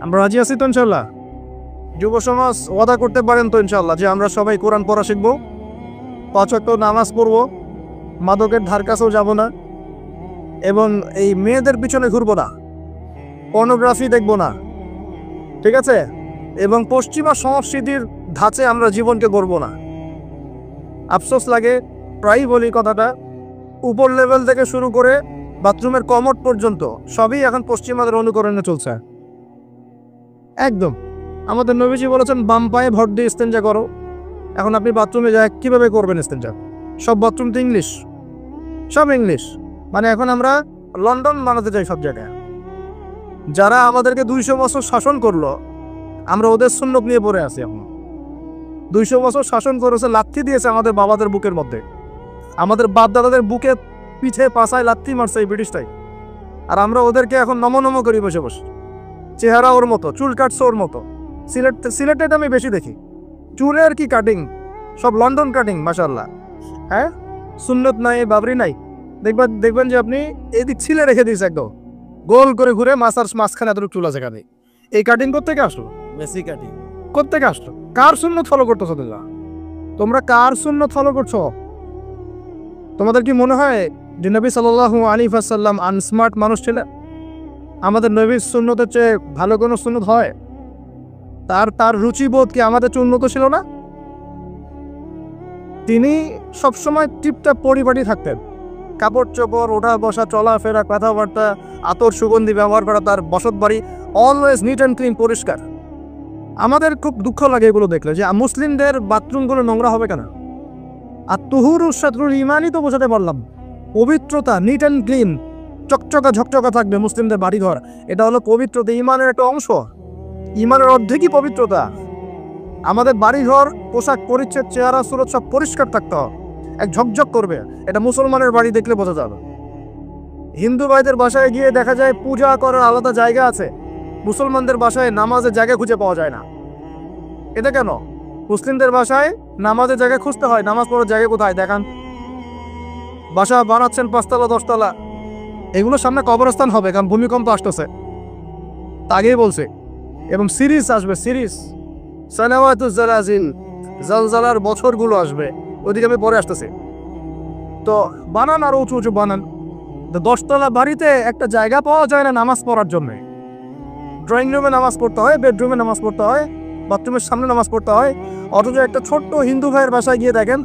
আমরা রাজি আছি তো ইনশাল্লাহ? যুব সমাজ ওয়াদা করতে পারেন তো ইনশাল্লাহ যে আমরা সবাই কোরআন পড়া শিখবো, 5 ওয়াক্ত নামাজ পড়বো, মাদকের ধার কাছেও যাব না, এবং এই মেয়েদের পিছনে ঘুরবো না, পর্নোগ্রাফি দেখবো না, ঠিক আছে? এবং পশ্চিমা সংস্কৃতির ধাঁচে আমরা জীবনকে গড়বো না। আফসোস লাগে, প্রায়ই বলি কথাটা, উপর লেভেল থেকে শুরু করে বাথরুমের কমোড পর্যন্ত সবই এখন পশ্চিমাদের অনুকরণে চলছে একদম। আমাদের নবীজি বলেছেন বাম পায়ে ভর দিয়ে ইস্তেঞ্জা করো। এখন আপনি বাথরুমে যায় কিভাবে করবেন ইস্তেঞ্জা? সব বাথরুম তো ইংলিশ, সব ইংলিশ। মানে এখন আমরা লন্ডন বানাতে চাই সব জায়গায়। যারা আমাদেরকে 200 বছর শাসন করলো, আমরা ওদের সুন্নত নিয়ে পড়ে আছি এখন। 200 বছর শাসন করেছে, লাথি দিয়েছে আমাদের বাবাদের বুকের মধ্যে, আমাদের বাপ দাদাদের বুকে পিঠে পাছায় লাথি মারছে এই ব্রিটিশটাই। আর আমরা ওদেরকে এখন নম করি বসে বসে। চেহারা ওর মতো, চুল কাটছে ওর মতো। সিলেটে আমি বেশি দেখি চুলের কি কাটিং, সব লন্ডন কাটিং মাশাআল্লাহ। হ্যাঁ, সুন্নত নাই, বাবরি নাই। দেখবেন যে আপনি এদিক ছিলে রেখে দিয়েছে একদম গোল করে ঘুরে মাঝখানে এতটুকু চুল আছে কানে। এই কাটিং কোত্থেকে আসলো? বেশি কাটিং কোত্থেকে আসলো? কার সুন্নত ফলো করতেছো তোমরা? কার সুন্নত ফলো করছো? তোমাদের কি মনে হয় যে নবী সাল্লাল্লাহু আলাইহি ওয়াসাল্লাম আনস্মার্ট মানুষ ছিলেন? আমাদের নবীর সুন্নতের চেয়ে ভালো কোনো সুন্নত হয়? তার রুচিবোধ কি আমাদের চেয়ে উন্নত ছিল না? তিনি সবসময় টিপটাপ পরিপাটি থাকতেন। কাপড় চোপড়, ওঠা বসা, চলাফেরা, কথাবার্তা, আতর সুগন্ধি ব্যবহার করা, তার বসত বাড়ি অলওয়েজ নিট অ্যান্ড ক্লিন, পরিষ্কার। আমাদের খুব দুঃখ লাগে এগুলো দেখলে, যে মুসলিমদের বাথরুমগুলো নোংরা হবে কেন? আর তুহুরু শাতরুল ঈমানই তো বোঝাতে পারলাম, পবিত্রতা, নিট অ্যান্ড ক্লিন, চকচকা ঝকচকা থাকবে মুসলিমদের বাড়িঘর। এটা হলো পবিত্রতা, ঈমানের একটা অংশ। ঈমানের অর্ধেকই পবিত্রতা। আমাদের বাড়িঘর, পোশাক পরিচ্ছদ, চেহারা সুরত সব পরিষ্কার থাকতে হবে, এক ঝকঝক করবে। এটা মুসলমানের বাড়ি দেখলে বোঝা যাবে। হিন্দু ভাইদের বাসায় গিয়ে দেখা যায় পূজা করার আলাদা জায়গা আছে, মুসলমানদের বাসায় নামাজের জায়গা খুঁজে পাওয়া যায় না। এটা কেন? মুসলিমদের বাসায় নামাজের জায়গা খুঁজতে হয়, নামাজ পড়ার জায়গা কোথায় দেখান? বাসা বানাচ্ছেন 5 তলা 10 তলা, এগুলোর সামনে কবরস্থান হবে, কারণ ভূমিকম্প আসতেছে, আগেই বলছে। এবং সিরিজ আসবে, সিরিজ সানাওয়াতুজ জালাজিল, জালজালার বছরগুলো আসবে, ওইদিকে আমি পরে আসতেছি। তো বানান আর উঁচু উঁচু বানান। 10 তলা বাড়িতে একটা জায়গা পাওয়া যায় না নামাজ পড়ার জন্য। ড্রয়িং রুমে নামাজ পড়তে হয়, বেডরুমে নামাজ পড়তে হয়, বাথরুমের সামনে নামাজ পড়তে হয়। অথচ একটা ছোট্ট হিন্দু ভাইয়ের বাসায় গিয়ে দেখেন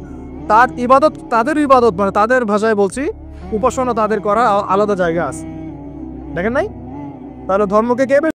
তার ইবাদত, তাদের ইবাদত মানে তাদের ভাষায় বলছি, উপাসনা তাদের করা আলাদা জায়গা আছে। দেখেন নাই? তাহলে ধর্মকে কে